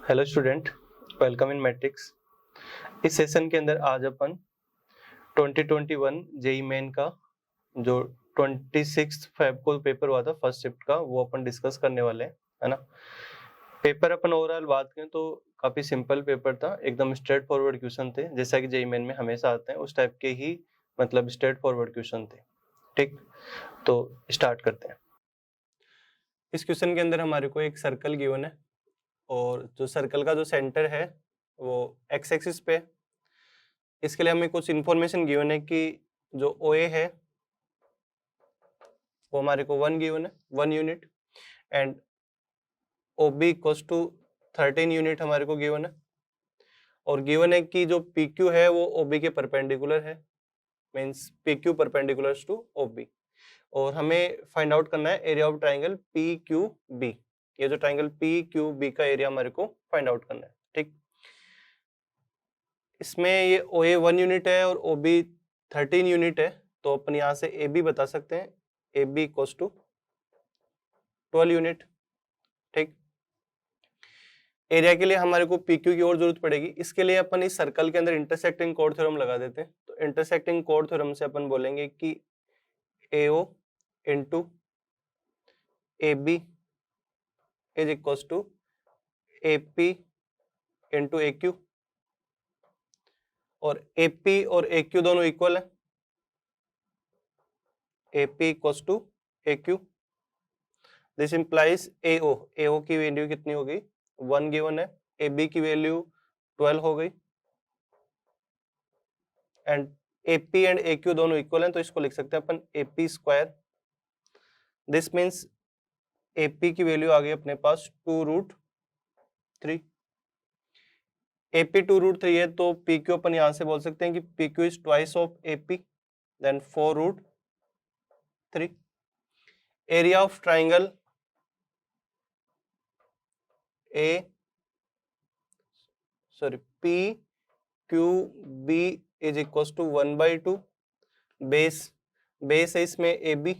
Hello student, welcome in matrix. इस session के अंदर आज अपन 2021 जेई मेन का जो 26 फेब को पेपर हुआ था फर्स्ट शिफ्ट का, वो अपन डिस्कस करने वाले हैं, है ना। पेपर अपन ओवरऑल बात करें तो काफी सिंपल पेपर था, एकदम स्ट्रेट फॉरवर्ड क्वेश्चन थे, जैसा कि जेई मेन में हमेशा आते हैं उस टाइप के ही, मतलब स्ट्रेट फॉरवर्ड क्वेश्चन थे। ठीक, तो स्टार्ट करते हैं। इस क्वेश्चन के अंदर हमारे को एक सर्कल गिवन है और जो सर्कल का जो सेंटर है वो एक्स एक्सिस पे। इसके लिए हमें कुछ इंफॉर्मेशन गिवन है कि जो ओ ए है वो हमारे को 1 गिवन है, 1 unit, and O B equals to 13 unit हमारे को गिवन है। और गिवन है कि जो पी क्यू है वो ओ बी के परपेंडिकुलर है, means P Q perpendicular to O B. और हमें फाइंड आउट करना है area of triangle P Q B. ये जो ट्राइंगल पी क्यू बी का एरिया हमारे को फाइंड आउट करना है। ठीक, इसमें ये ओ ए 1 यूनिट है और ओ बी 13 यूनिट है, तो अपन यहाँ से ए बी बता सकते हैं, A B equals to 12 unit. ठीक, एरिया के लिए हमारे को पी क्यू की और जरूरत पड़ेगी। इसके लिए अपन इस सर्कल के अंदर इंटरसेक्टिंग कोड थ्योरम लगा देते हैं। तो इंटरसेक्टिंग कोड थ्योरम से अपन बोलेंगे कि A O into A B is equals to A P into A Q, और ए पी और ए क्यू दोनों इक्वल है, A P equals to A Q. This implies A O की value कितनी होगी, 1 गिवन है, ए बी की value 12 हो गई, and A P and A Q दोनों इक्वल हैं, तो इसको लिख सकते हैं अपन A P square. This means A P की वैल्यू आ गई अपने पास 2√3। ए पी 2√3 है तो पी क्यू अपन यहां से बोल सकते हैं कि P Q is twice of A P, then 4√3। Area of triangle P Q B is equal to 1/2। Base है इसमें ए बी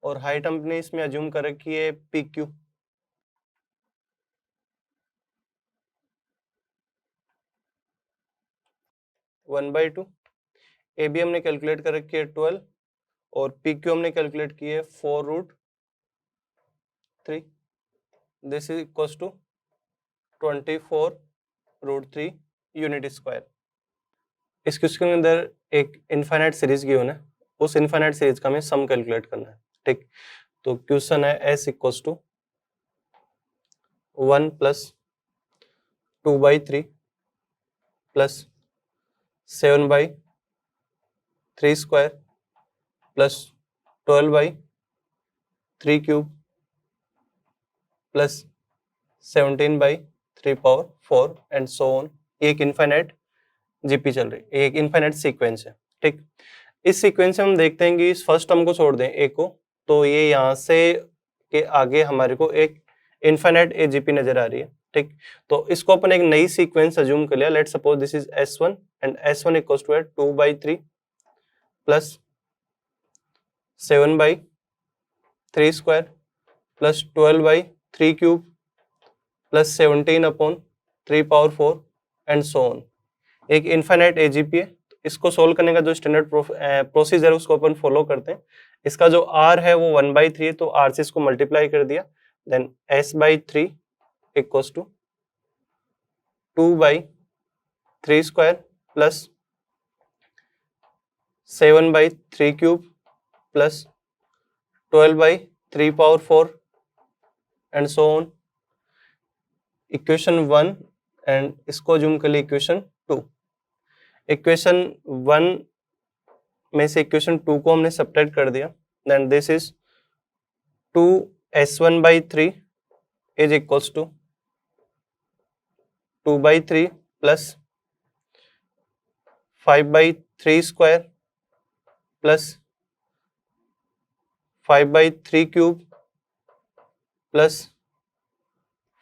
और हाइट हमने इसमें अज्यूम कर रखी है P Q. One by two, A B हमने कैलकुलेट कर रखी है 12 और पी क्यू हमने कैलकुलेट की है 4√3। This is equal to 24√3 unit square. इस क्वेश्चन के अंदर एक इनफाइनाइट सीरीज गिवन है, उस इनफाइनाइट सीरीज का हमें सम कैलकुलेट करना है। ठीक, तो क्वेश्चन है S equals to 1 plus 2/3 plus 7/3 square plus 12/3 cube plus 17/3 power 4 and so on. एक इनफाइनाइट जीपी चल रही, एक इनफाइनाइट सीक्वेंस है। ठीक, इस सीक्वेंस में हम देखते हैं कि इस फर्स्ट टर्म को छोड़ दें ए को, तो ये यहाँ से के आगे हमारे को एक इनफाइनाइट ए जीपी नजर आ रही है। ठीक, तो इसको अपन एक नई सीक्वेंस अज्यूम कर लिया। Let suppose this is S1 and S1 equals to 2/3 plus 7/3 square plus 12/3 cube plus 17/3 power 4 and so on. एक इनफाइनाइट एजीपी है। इसको सोल्व करने का जो स्टैंडर्ड प्रोसीजर है उसको अपन फॉलो करते हैं। इसका जो r है वो 1/3 है, तो r से इसको मल्टीप्लाई कर दिया, then s/3 equals to 2/3 square plus 7/3 cube plus 12/3 power 4 and so on. Equation 1 and इसको जूम कर लिए इक्वेशन 2। इक्वेशन 1 में से इक्वेशन 2 को हमने सब्ट्रैक्ट कर दिया, then this is 2s1/3 is equals to 2/3 plus 5/3 square plus 5/3 cube plus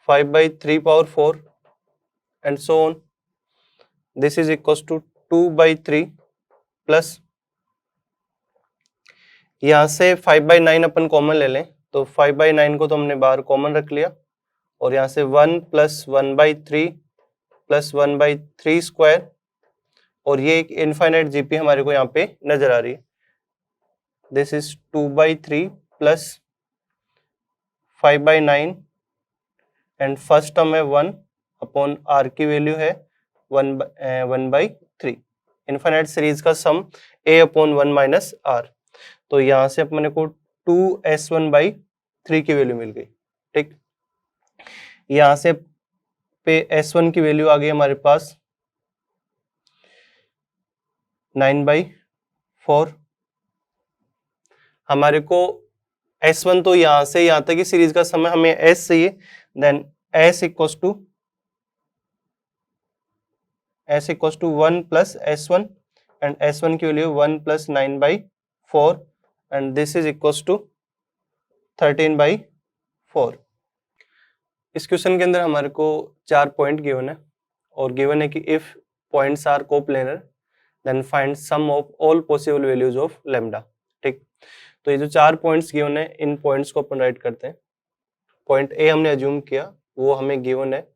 5/3 power 4 and so on. This is equals to 2/3 plus, यहां से 5/9 अपन कॉमन ले लें, तो 5/9 को तो हमने बाहर कॉमन रख लिया और यहाँ से 1 प्लस 1/3 प्लस 1/3 स्क्वायर, और ये एक इनफाइनाइट जीपी हमारे को यहाँ पे नजर आ रही है। This is 2/3 plus 5/9 and first term है 1 अपॉन आर की वैल्यू है 1/3। इनफाइनाइट सीरीज का सम a अपॉन 1 माइनस आर। तो यहाँ से अपने को 2s1/3 की वैल्यू मिल गई। ठीक, यहाँ से पे s1 की वैल्यू आ गई हमारे पास 9/4। हमारे को s1 तो यहाँ से यहाँ तक की सीरीज का समय हमें s चाहिए, then s equals to 1 plus s1 and s1 की value 1 plus 9/4 and this is equals to 13/4। इस क्वेश्चन के अंदर हमारे को 4 पॉइंट गिवन है और गिवन है कि if points are coplanar then find sum of all possible values of lambda. ठीक, तो ये जो 4 पॉइंट्स गिवन है इन पॉइंट्स को अपन राइट करते हैं। पॉइंट ए हमने अज्यूम किया, वो हमें गिवन है,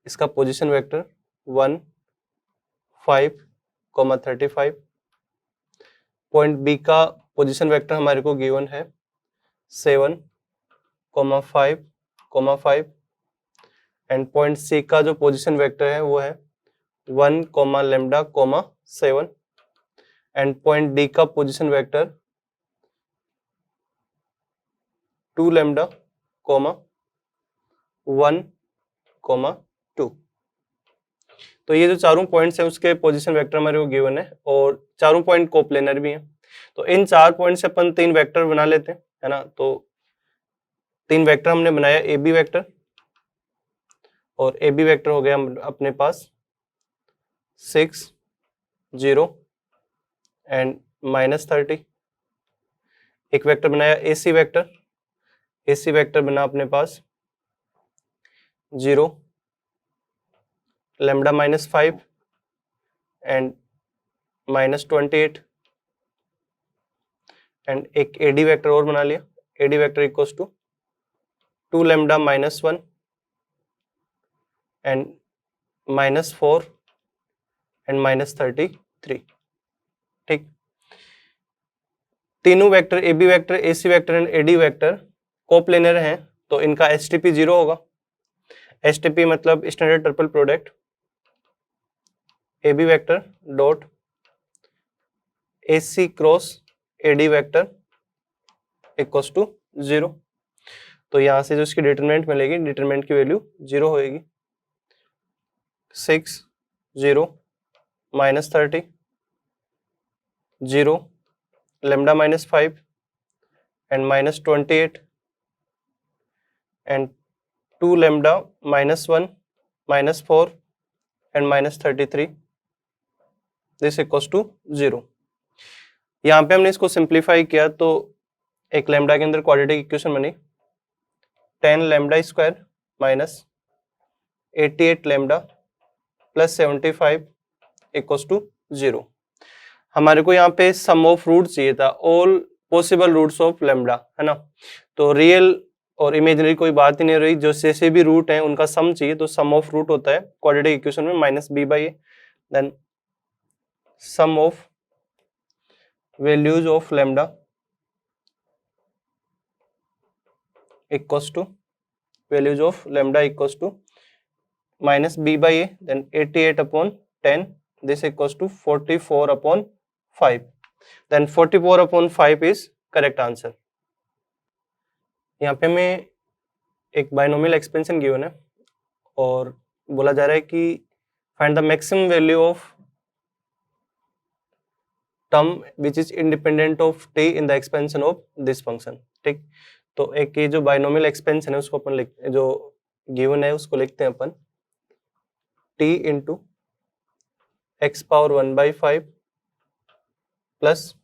इसका पोजीशन वेक्टर 1 5 35। पॉइंट बी का पोजीशन वेक्टर हमारे को गिवन है 7 5 5 एंड पॉइंट सी का जो पोजीशन वेक्टर है वो है 1 लैम्डा 7 एंड पॉइंट डी का पोजीशन वेक्टर 2 लैम्डा 1 2। तो ये जो चारों पॉइंट्स हैं उसके पोजीशन वेक्टर हमारे को गिवन है और चारों पॉइंट कोप्लेनर भी हैं। तो इन 4 पॉइंट से अपन 3 वेक्टर बना लेते हैं, है ना। तो 3 वेक्टर हमने बनाया, ए बी वेक्टर, और ए बी वेक्टर हो गया अपने पास 6 0 एंड -30। एक वेक्टर बनाया ए C vector, A C vector बना अपने पास 0 लैम्डा -5 एंड -28 एंड एक एडी वेक्टर और बना लिया, AD vector equals to 2 lambda -1 and -4 and -33। ठीक, तीनों vector A B vector, A C vector and AD vector coplanar हैं, तो इनका एसटीपी 0 होगा। एसटीपी मतलब standard triple product A B vector dot A C cross AD vector equals to 0। तो यहां से जो इसकी डिटरमिनेंट मिलेगी, डिटरमिनेंट की वैल्यू 0 होएगी। 6 0 -30 0 lambda -5 and -28 and 2 lambda -1 -4 and -33 this equals to 0। यहाँ पे हमने इसको सिंप्लीफाई किया तो एक लैम्डा के अंदर क्वाड्रेटिक इक्वेशन बनी 10 lambda square minus 88 lambda plus 75 equals to 0। हमारे को यहाँ पे सम ऑफ रूट चाहिए था, all possible roots of lambda, है ना। तो रियल और इमेजिनरी कोई बात ही नहीं रही, जो जैसे भी रूट हैं उनका सम चाहिए, तो सम ऑफ रूट होता है क्वाड्रेटिक इक्वेशन में -b/a, then sum of values of lambda equals to values of lambda equals to -b/a, then 88 upon 10 this equals to 44 upon 5, then 44 upon 5 is correct answer. यहाँ पे हमें एक बाइनोमियल एक्सपेंशन गिवन है और बोला जा रहा है कि find the maximum value of term which is independent of t in the expansion of this function. ठीक, तो एक ये जो बाइनोमियल एक्सपेंशन है उसको अपन जो गिवन है उसको लिखते हैं अपन t into x power 1/5 plus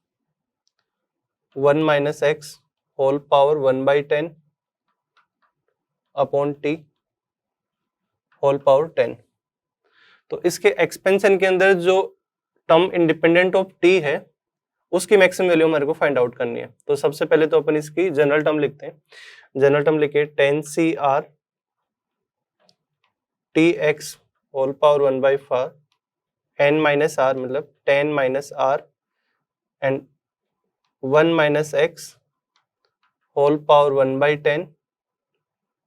1 minus x whole power 1/10 upon t whole power 10। तो इसके एक्सपेंशन के अंदर जो टर्म इंडिपेंडेंट ऑफ t है उसकी मैक्सिमम वैल्यू हमारे को फाइंड आउट करनी है। तो सबसे पहले तो अपन इसकी जनरल टर्म लिखते हैं। जनरल टर्म लिखे 10 CR T X whole power 1/4 n minus R मतलब 10 minus R and 1 minus X whole power 1/10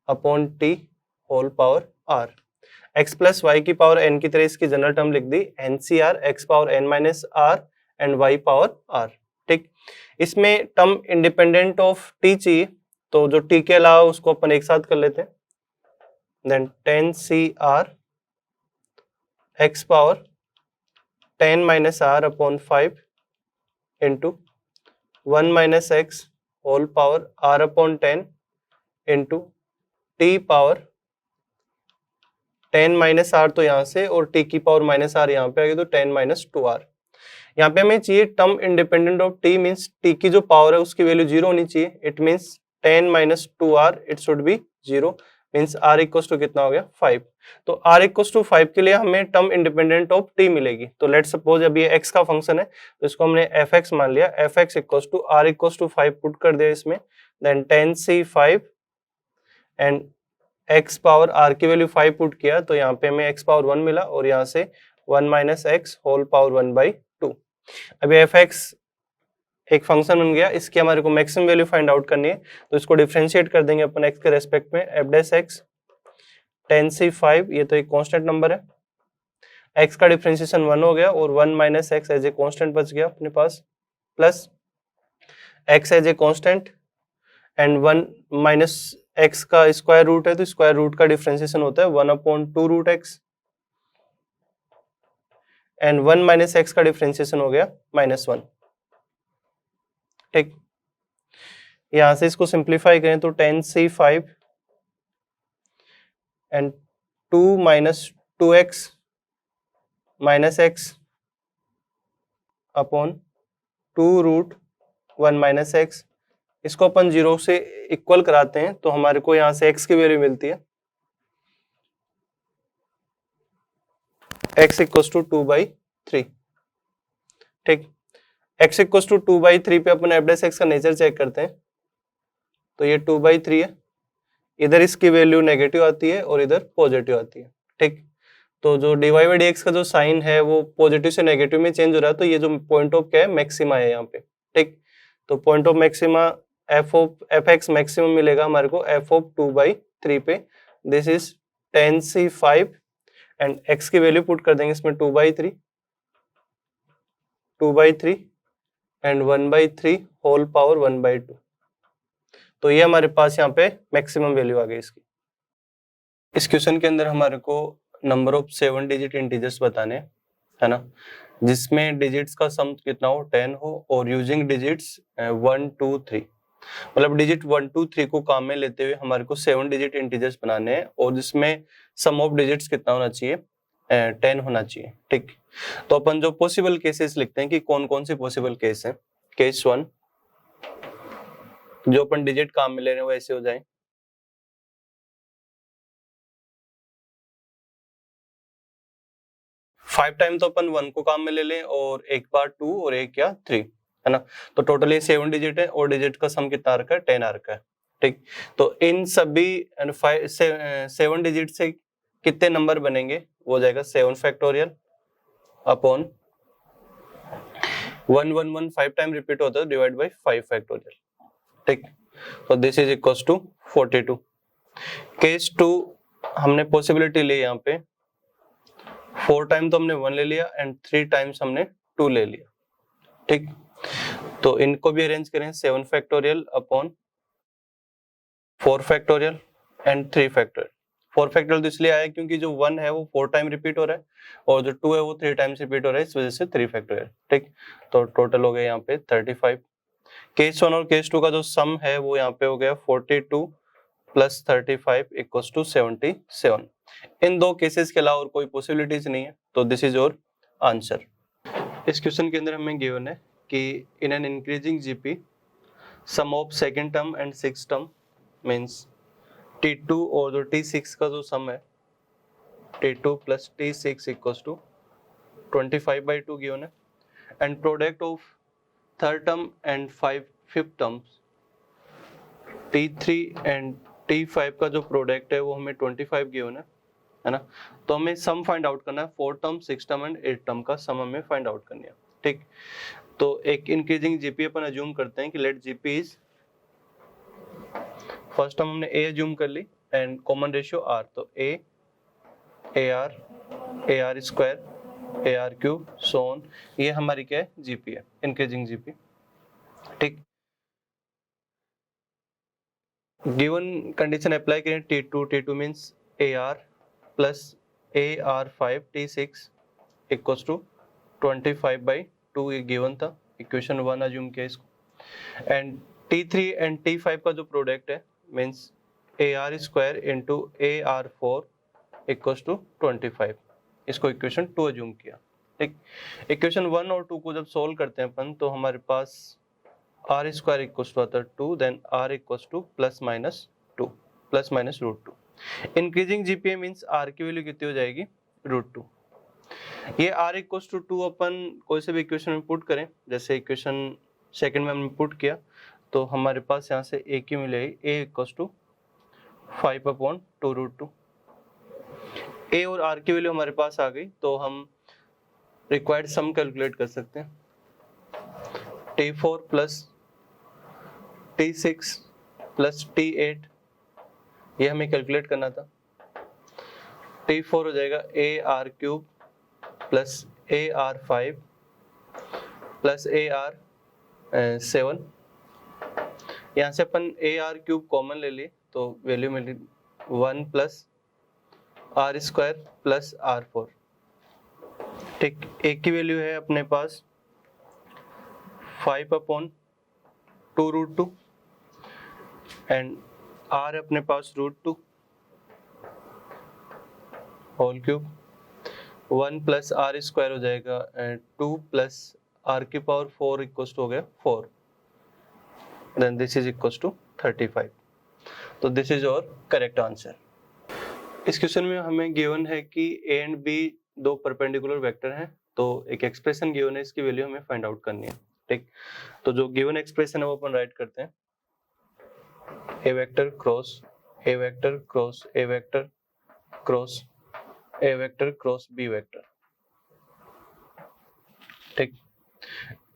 upon T whole power R. x plus Y की पावर n की तरह इसकी जनरल टर्म लिख दी N C R X power n minus R and y power r। ठीक, इसमें term independent of t चाहिए, तो जो t के अलावा उसको अपन एक साथ कर लेते हैं। Then 10 C R X power 10 minus R upon 5 into 1 minus X whole power R upon 10 into T power 10 minus R तो यहाँ से और टी की पावर माइनस आर यहाँ पे आ गई, तो 10 माइनस 2r। यहाँ पे हमें चाहिए term independent of T, means T की जो पावर है उसकी वैल्यू 0 होनी चाहिए। It means 10 minus 2r it should be 0, means r equals to कितना हो गया 5। तो r इक्वल्स टू 5 के लिए हमें टर्म इंडिपेंडेंट ऑफ t मिलेगी। तो लेट सपोज अभी ये x का फंक्शन है तो इसको हमने fx मान लिया, fx equals to r equals to 5 put कर दिया इसमें, then 10c5 and x power r की वैल्यू 5 पुट किया तो यहाँ पे हमें x पावर 1 मिला और यहाँ से 1 माइनस एक्स होल पावर 1/2। अभी fx एक फंक्शन बन गया, इसकी हमारे को मैक्सिमम वैल्यू फाइंड आउट करनी है, तो इसको डिफरेंशिएट कर देंगे अपन x के रेस्पेक्ट में। f डैश x 10c5 ये तो एक कांस्टेंट नंबर है, x का डिफरेंशिएशन 1 हो गया और 1 minus X as a constant बच गया अपने पास, plus x as a constant and 1 minus X का स्क्वायर रूट है तो स्क्वायर रूट का डिफरेंशिएशन होता है 1/2 root X and 1 minus X का डिफरेंशिएशन हो गया -1। ठीक, यहां से इसको सिंप्लीफाई करें तो 10c5 and 2 minus 2x minus X upon 2 root 1 minus X, इसको अपन 0 से इक्वल कराते हैं तो हमारे को यहां से x की वैल्यू मिलती है x इक्वल्स टू 2/3। ठीक, x इक्वल्स टू 2/3 पे अपन f डैश x का नेचर चेक करते हैं तो ये 2/3 है, इधर इसकी वैल्यू नेगेटिव आती है और इधर पॉजिटिव आती है। ठीक, तो जो dy बाई dx का जो साइन है वो पॉजिटिव से नेगेटिव में चेंज हो रहा है, तो ये जो पॉइंट ऑफ क्या है मैक्सिमा है यहाँ पे। ठीक, तो point of maxima F x maximum मिलेगा हमारे को f ऑफ 2/3 पे, this is 10c5 and x की वैल्यू पुट कर देंगे इसमें 2/3 एंड 1/3 होल पावर 1/2, तो ये हमारे पास यहाँ पे मैक्सिमम वैल्यू आ गई इसकी। इस क्वेश्चन के अंदर हमारे को नंबर ऑफ 7 डिजिट इंटीजर्स बताने है ना, जिसमें डिजिट्स का सम कितना हो 10 हो और यूजिंग डिजिट्स 1 2 3, मतलब डिजिट 1 2 3 को काम में लेते हुए हमारे को 7 डिजिट इंटीजर्स बनाने हैं और जिसमें सम ऑफ डिजिट्स कितना होना चाहिए 10 होना चाहिए। ठीक, तो अपन जो पॉसिबल केसेस लिखते हैं कि कौन कौन से पॉसिबल केस है। केस 1 जो अपन डिजिट काम में ले रहे हैं वो ऐसे हो जाए 5 टाइम तो अपन 1 को काम में ले लें और एक बार 2 और एक या 3 है ना, तो टोटली 7 डिजिट है और डिजिट का सम कितना आ रखा है 10 आ रखा है। ठीक, तो इन सभी 7 डिजिट से कितने नंबर बनेंगे, वो जाएगा 7 फैक्टोरियल अपॉन 1 1 1 5 टाइम रिपीट होता है डिवाइड बाय 5 फैक्टोरियल। ठीक, तो this is equals to 42। Case 2 हमने पॉसिबिलिटी ली यहाँ पे 4 टाइम तो हमने 1 ले लिया एंड 3 टाइम्स हमने 2 ले लिया। ठीक, तो इनको भी अरेंज करें 7 factorial upon 4 factorial and 3 factorial. 4 factorial तो इसलिए आया क्योंकि जो 1 है वो 4 टाइम रिपीट हो रहा है और जो 2 है वो 3 टाइम्स रिपीट हो रहा है, इस वजह से 3 फैक्टोरियल। ठीक, तो टोटल हो गया यहाँ पे 35। केस 1 और केस 2 का जो सम है वो यहाँ पे हो गया 42 प्लस 35 इक्वल्स टू 77। इन दो केसेस के अलावा और कोई पॉसिबिलिटीज नहीं है, तो दिस इज योर आंसर। इस क्वेश्चन के अंदर हमें गिवन है कि in an increasing GP sum of second term and six term means T2 और जो T6 का जो सम है T2 plus T6 equals to 25/2 given है and product of third term and fifth terms T3 and T5 का जो product है वो हमें 25 गिवन है है ना। तो हमें सम फाइंड आउट करना है, 4 टर्म 6 टर्म एंड 8 टर्म का सम हमें फाइंड आउट करनी है, ठीक। तो एक इंक्रीजिंग जीपी अपन अज्यूम करते हैं कि let GP is, first term हमने ए अज्यूम कर ली एंड कॉमन रेशियो आर, तो A R square A R cube so on, ये हमारी क्या है जीपी है, इंक्रीजिंग जीपी, ठीक। गिवन कंडीशन अप्लाई करें T2 means AR plus AR5 T6 equals to 25/2, ये गिवन था, इक्वेशन 1 अज्यूम किया इसको। एंड T3 एंड T5 का जो प्रोडक्ट है means AR square into AR4 equals to 25, इसको इक्वेशन 2 अज्यूम किया, ठीक। इक्वेशन 1 और 2 को जब सोल्व करते हैं अपन तो हमारे पास आर स्क्वायर इक्वल्स टू आता है 2, देन R equals to plus minus √2। Increasing GPA means R की वैल्यू कितनी हो जाएगी √2। ये आर इक्वल्स टू 2 अपन कोई से भी इक्वेशन में पुट करें, जैसे इक्वेशन सेकंड में हमने पुट किया तो हमारे पास यहाँ से ए की मिलेगी ए इक्वल्स टू 5/2 √2। ए और आर की वैल्यू हमारे पास आ गई तो हम रिक्वायर्ड सम कैलकुलेट कर सकते हैं। T4 plus T6 plus T8, ये हमें कैलकुलेट करना था। T4 हो जाएगा AR³ plus AR5 plus AR7, यहाँ से अपन AR³ कॉमन ले लिए तो वैल्यू मिली 1 plus R square plus R4, ठीक। एक की वैल्यू है अपने पास 5/2 √2 एंड आर अपने पास √2 whole cube, 1 plus R square हो जाएगा एंड 2 प्लस आर की पावर 4 इक्वल्स टू हो गया 4, then this is equals to 35। तो दिस इज और करेक्ट आंसर। इस क्वेश्चन में हमें गिवन है कि ए एंड बी दो परपेंडिकुलर वेक्टर हैं, तो एक एक्सप्रेशन गिवन है, इसकी वैल्यू हमें फाइंड आउट करनी है, ठीक। तो जो गिवन एक्सप्रेशन है वो अपन राइट करते हैं, A vector cross A vector cross A vector cross A vector cross B vector, ठीक।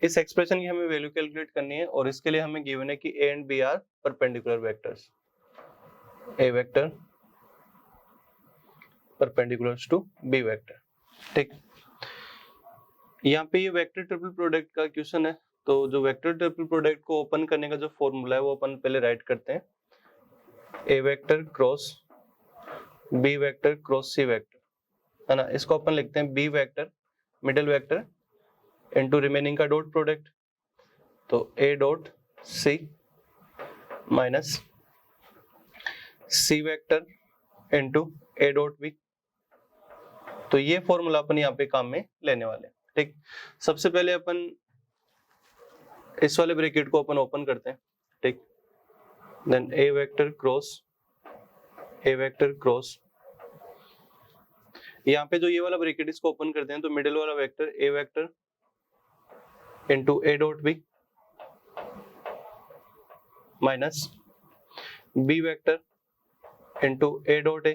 इस एक्सप्रेशन की हमें वैल्यू कैलकुलेट करनी है और इसके लिए हमें गिवन है कि A and B are perpendicular vectors, A vector perpendicular to B vector, ठीक। यहाँ पे ये वेक्टर ट्रिपल प्रोडक्ट का क्वेश्चन है, तो जो वेक्टर ट्रिपल प्रोडक्ट को ओपन करने का जो फॉर्मूला है वो अपन पहले राइट करते हैं, A vector cross B vector cross C vector, है ना। इसको अपन लिखते हैं B vector middle vector into remaining का डॉट प्रोडक्ट, तो A dot C minus C vector into A dot B. तो ये फॉर्मूला अपन यहाँ पे काम में लेने वाले हैं, ठीक। सबसे पहले अपन इस वाले ब्रैकेट को अपन ओपन करते हैं, ठीक। देन ए वेक्टर क्रॉस, यहाँ पे जो ये वाला ब्रैकेट इसको ओपन करते हैं तो मिडिल वाला vector A vector into A dot B minus B vector into A dot A,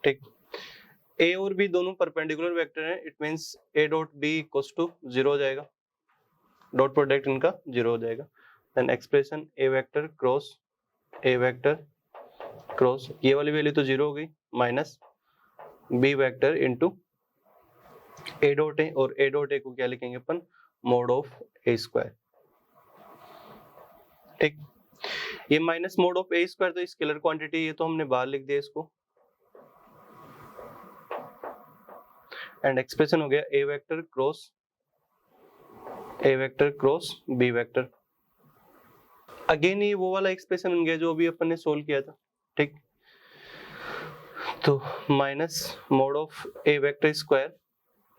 ठीक। ए और बी दोनों परपेंडिकुलर वेक्टर हैं, it means A dot B equals to 0 हो जाएगा, डॉट प्रोडक्ट इनका 0 हो जाएगा। Then expression A vector cross ये वाली वैल्यू तो 0 हो गई minus B vector into A dot A, और ए डॉट ए को क्या लिखेंगे अपन मोड ऑफ ए स्क्वायर, ठीक। ये minus mod of A square तो स्केलर क्वांटिटी, ये तो हमने बाहर लिख दिया इसको, एंड एक्सप्रेशन हो गया A vector cross B vector. Again ये वो वाला एक्सप्रेशन बन गया जो अभी अपन ने सोल्व किया था, ठीक। तो minus mod of A vector square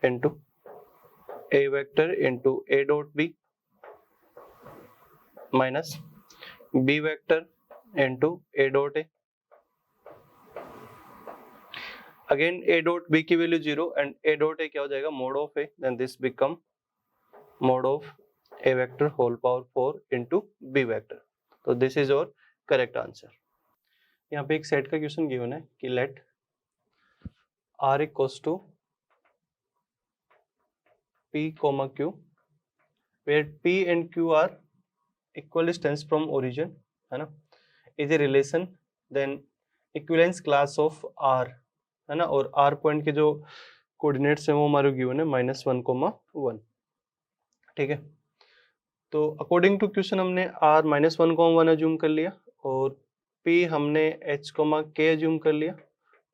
into A vector into A dot B minus B vector into A dot A. Again A dot B की value 0 and A dot A क्या हो जाएगा mod of A, then this become mod of A vector whole power 4 into B vector. तो this is your correct answer. यहाँ पे एक set का question given है कि late R equals to P, Q, where P and Q are equal distance from origin, है ना, is a relation, then equivalence class of R, है ना, और R पॉइंट के जो कोऑर्डिनेट्स हैं वो हमारे गिवन है -1, 1, ठीक है। तो अकॉर्डिंग टू क्वेश्चन हमने R -1, 1 अज्यूम कर लिया और P हमने H, K अज्यूम कर लिया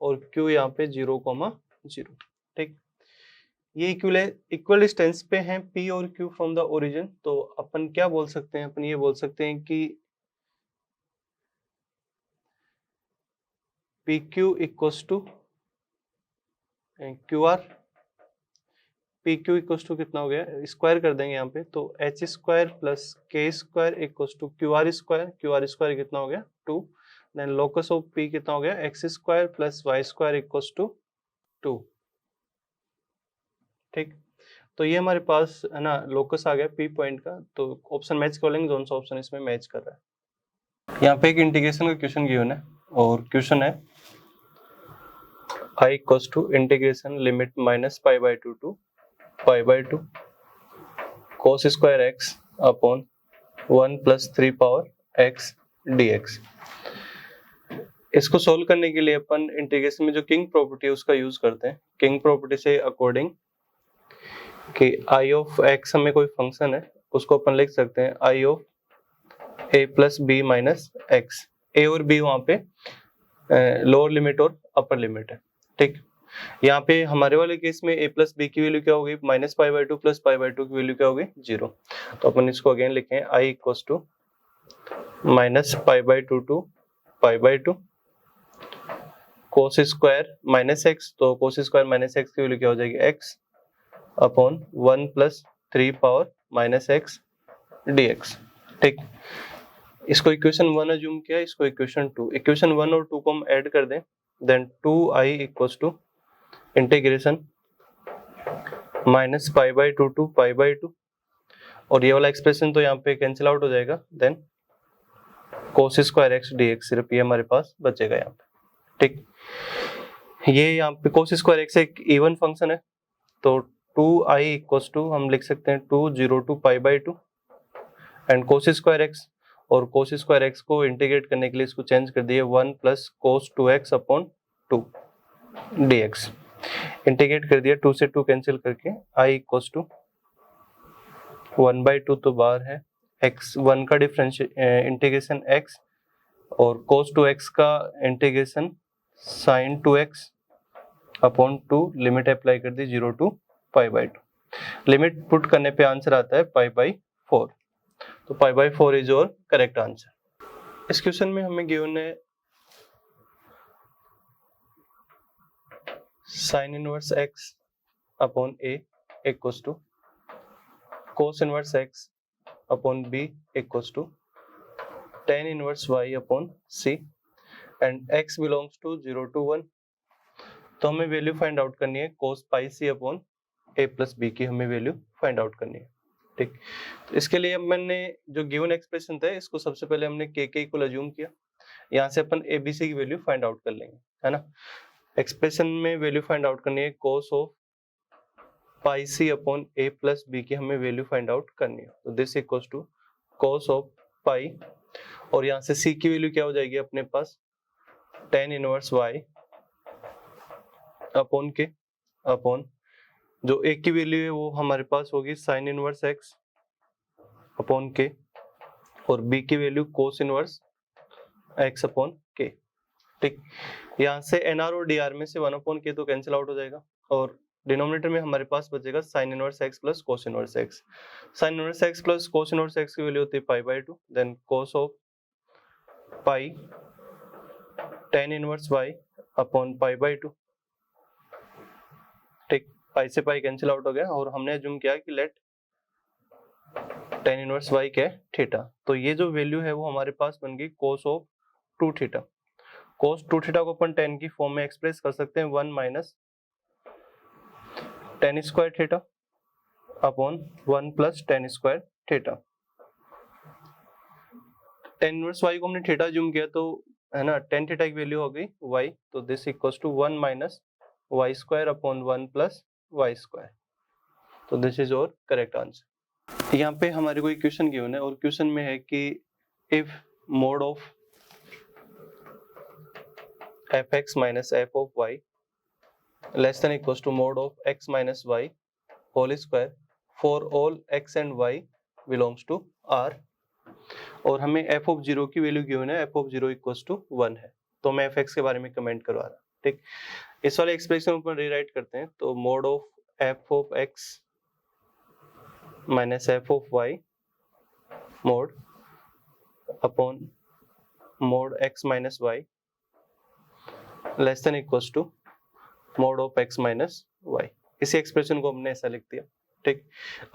और Q यहाँ पे 0, 0, ठीक। ये इक्वल डिस्टेंस पे हैं P और Q फ्रॉम द ओरिजिन, तो अपन क्या बोल सकते हैं, अपन ये बोल सकते हैं कि PQ equals to QR, PQ equals to कितना हो गया, स्क्वायर कर देंगे यहाँ पे, तो H square plus K square equals to QR square कितना हो गया 2, देन लोकस ऑफ P कितना हो गया X square plus Y square equals to 2, ठीक। तो ये हमारे पास है ना लोकस आ गया P पॉइंट का, तो ऑप्शन मैच कर लेंगे, कौन सा ऑप्शन इसमें मैच कर रहा है। यहाँ पे एक इंटीग्रेशन का क्वेश्चन गिवन है और क्वेश्चन है I equals to integration limit -π/2 to π/2 cos square x upon 1 + 3 power x dx। इसको सोल्व करने के लिए अपन इंटीग्रेशन में जो किंग प्रॉपर्टी है उसका यूज करते हैं। किंग प्रॉपर्टी से अकॉर्डिंग कि I ऑफ x हमें कोई फंक्शन है, उसको अपन लिख सकते हैं I of a + b - x। a और b वहां पे लोअर लिमिट और अपर लिमिट है, ठीक। यहाँ पे हमारे वाले केस में a + b की वैल्यू क्या होगी -π/2 + π/2 की वैल्यू क्या होगी 0। तो अपन इसको अगेन लिखें I equals to -π/2 to π/2 cos square -x, तो cos स्क्वायर -x की वैल्यू क्या हो जाएगी x upon 1 + 3 power -x dx, ठीक। इसको इक्वेशन 1 अज्यूम किया, इसको इक्वेशन 2, इक्वेशन 1 और 2 को हम ऐड कर दें, then 2I equals to integration -π/2 to π/2, और ये वाला एक्सप्रेशन तो यहाँ पे कैंसिल आउट हो जाएगा, then cos square x dx, सिर्फ ये हमारे पास बचेगा यहाँ पे, ठीक। ये यहाँ पे cos स्क्वायर x एक इवन फंक्शन है, तो 2I इक्वल्स टू हम लिख सकते हैं 2, 0 to π/2 and cos square x, और cos स्क्वायर x को इंटीग्रेट करने के लिए इसको चेंज कर दिए 1 + cos 2x upon 2 dx। Integrate कर दिया, 2 से 2 कैंसिल करके I इक्वल्स टू 1/2 तो बाहर है, x 1 का इंटीग्रेशन x और cos 2x का integration sin 2x upon 2, limit apply कर दी 0 टू π/2, लिमिट पुट करने पे आंसर आता है π/4, तो π/4 इज योर करेक्ट आंसर। इस क्वेश्चन में हमें गिवन है sin inverse x upon a equals to cos inverse x upon b equals to tan inverse y upon c and x belongs to 0 to 1। तो हमें value find out करनी है cos πc upon a + b की हमें value find out करनी है, ठीक। तो इसके लिए मैंने जो गिवन एक्सप्रेशन था इसको सबसे पहले हमने k इक्वल अज्यूम किया, यहाँ से अपन abc की वैल्यू फाइंड आउट कर लेंगे, है ना। एक्सप्रेशन में वैल्यू फाइंड आउट करनी है cos of πc upon a + b की हमें वैल्यू फाइंड आउट करनी है, तो this equals to cos of pi, और यहाँ से c की वैल्यू क्या हो जाएगी अपने पास tan इनवर्स y अपॉन के अपॉन जो a की वैल्यू है वो हमारे पास होगी sin इनवर्स x अपॉन के, और b की value cos inverse x upon के, ठीक। यहाँ से nr और dr में से 1/k तो कैंसिल आउट हो जाएगा, और डिनोमिनेटर में हमारे पास बचेगा sin inverse x plus cos inverse x। sin inverse x plus cos inverse x की वैल्यू होती है π/2, then cos of pi tan inverse y upon π/2, ठीक। पाई से पाई कैंसिल आउट हो गया, और हमने अज्यूम किया कि लेट tan इनवर्स y क्या है थीटा, तो ये जो वैल्यू है वो हमारे पास बन गई cos of 2 theta. cos 2 theta को अपन tan की फॉर्म में एक्सप्रेस कर सकते हैं 1 - tan square theta upon 1 + tan square theta. tan inverse y को हमने थीटा अज्यूम किया, तो है ना, टेन थीटा की वैल्यू हो गई y, तो this equals to 1 minus y square upon 1 plus y square. तो दिस इज और करेक्ट आंसर। यहाँ पे हमारे को इक्वेशन गिवन है और क्वेश्चन में है कि if mod of fx minus f of y less than equals to mod of x minus y whole square for all x and y belongs to R, और हमें f ऑफ 0 की value given है, f of 0 equals to 1 है। तो मैं fx के बारे में कमेंट करवा रहा, ठीक। इस वाले एक्सप्रेशन ऊपर रीराइट करते हैं, तो mod of f of x minus f of y mod upon mod x minus y less than equals to mod of x minus y। इसी एक्सप्रेशन को हमने ऐसा लिख दिया, ठीक।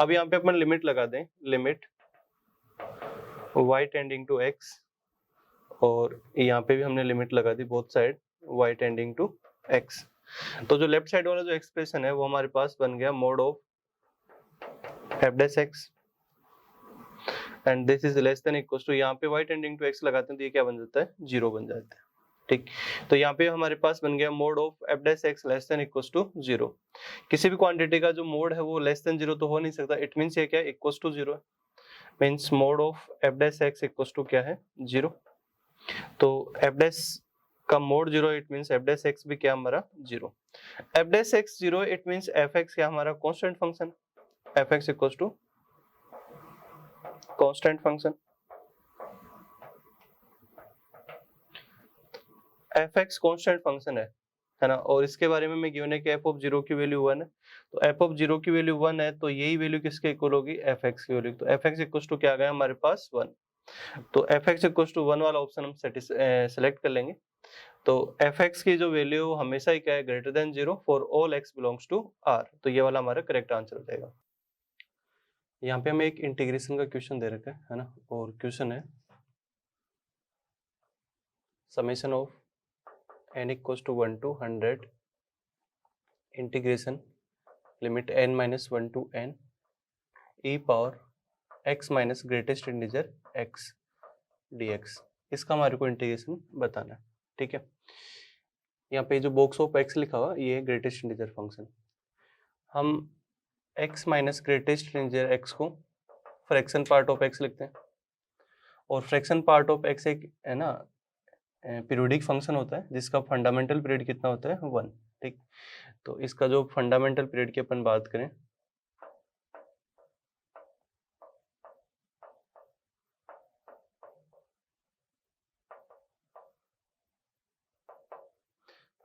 अब यहाँ पे अपन लिमिट लगा दें, limit y tending to x, और यहाँ पे भी हमने लिमिट लगा दी both side y tending to x। तो जो लेफ्ट साइड वाला जो एक्सप्रेशन है वो हमारे पास बन गया mod of f dash x and this is less than equals to, यहाँ पे y टेंडिंग टू x लगाते हैं तो ये क्या बन जाता है, 0 बन जाता है, ठीक। तो यहाँ पे हमारे पास बन गया mod of f dash x less than equals to 0। किसी भी क्वांटिटी का जो मोड है वो लेस देन 0 तो हो नहीं सकता, इट मींस ये क्या है, इक्वल्स टू 0 है, means mod of f dash x equals to क्या है, 0। तो f डैश का mod 0, it means f dash x भी क्या हमारा 0। f dash x 0, it means fx क्या हमारा constant function, fx equals to constant function. fx constant function है ना, और इसके बारे में मैं गिवन है कि f ऑफ 0 की वैल्यू 1 है, तो f ऑफ 0 की वैल्यू 1 है, तो यही वैल्यू किसके इक्वल होगी, fx की वैल्यू। तो fx इक्वल्स टू क्या आ गया हमारे पास 1, तो fx इक्वल्स टू 1 वाला ऑप्शन हम सेलेक्ट कर लेंगे। तो fx की जो वैल्यू हमेशा ही क्या है, greater than 0 for all x belongs to r, तो ये वाला हमारा करेक्ट आंसर हो जाएगा। यहाँ पे हमें एक इंटीग्रेशन का क्वेश्चन दे रखा है ना, और क्वेश्चन है summation of n equals to 1 to 100 integration limit n minus 1 to n e power x minus greatest integer x dx। इसका हमारे को इंटीग्रेशन बताना है, ठीक है। यहाँ पे जो बॉक्स ऑफ x लिखा हुआ ये है ग्रेटेस्ट इंटीजर फंक्शन। हम x minus greatest integer x को फ्रैक्शन पार्ट ऑफ x लिखते हैं, और फ्रैक्शन पार्ट ऑफ x एक है ना पीरियोडिक फंक्शन होता है जिसका फंडामेंटल पीरियड कितना होता है, 1, ठीक। तो इसका जो फंडामेंटल पीरियड की अपन बात करें,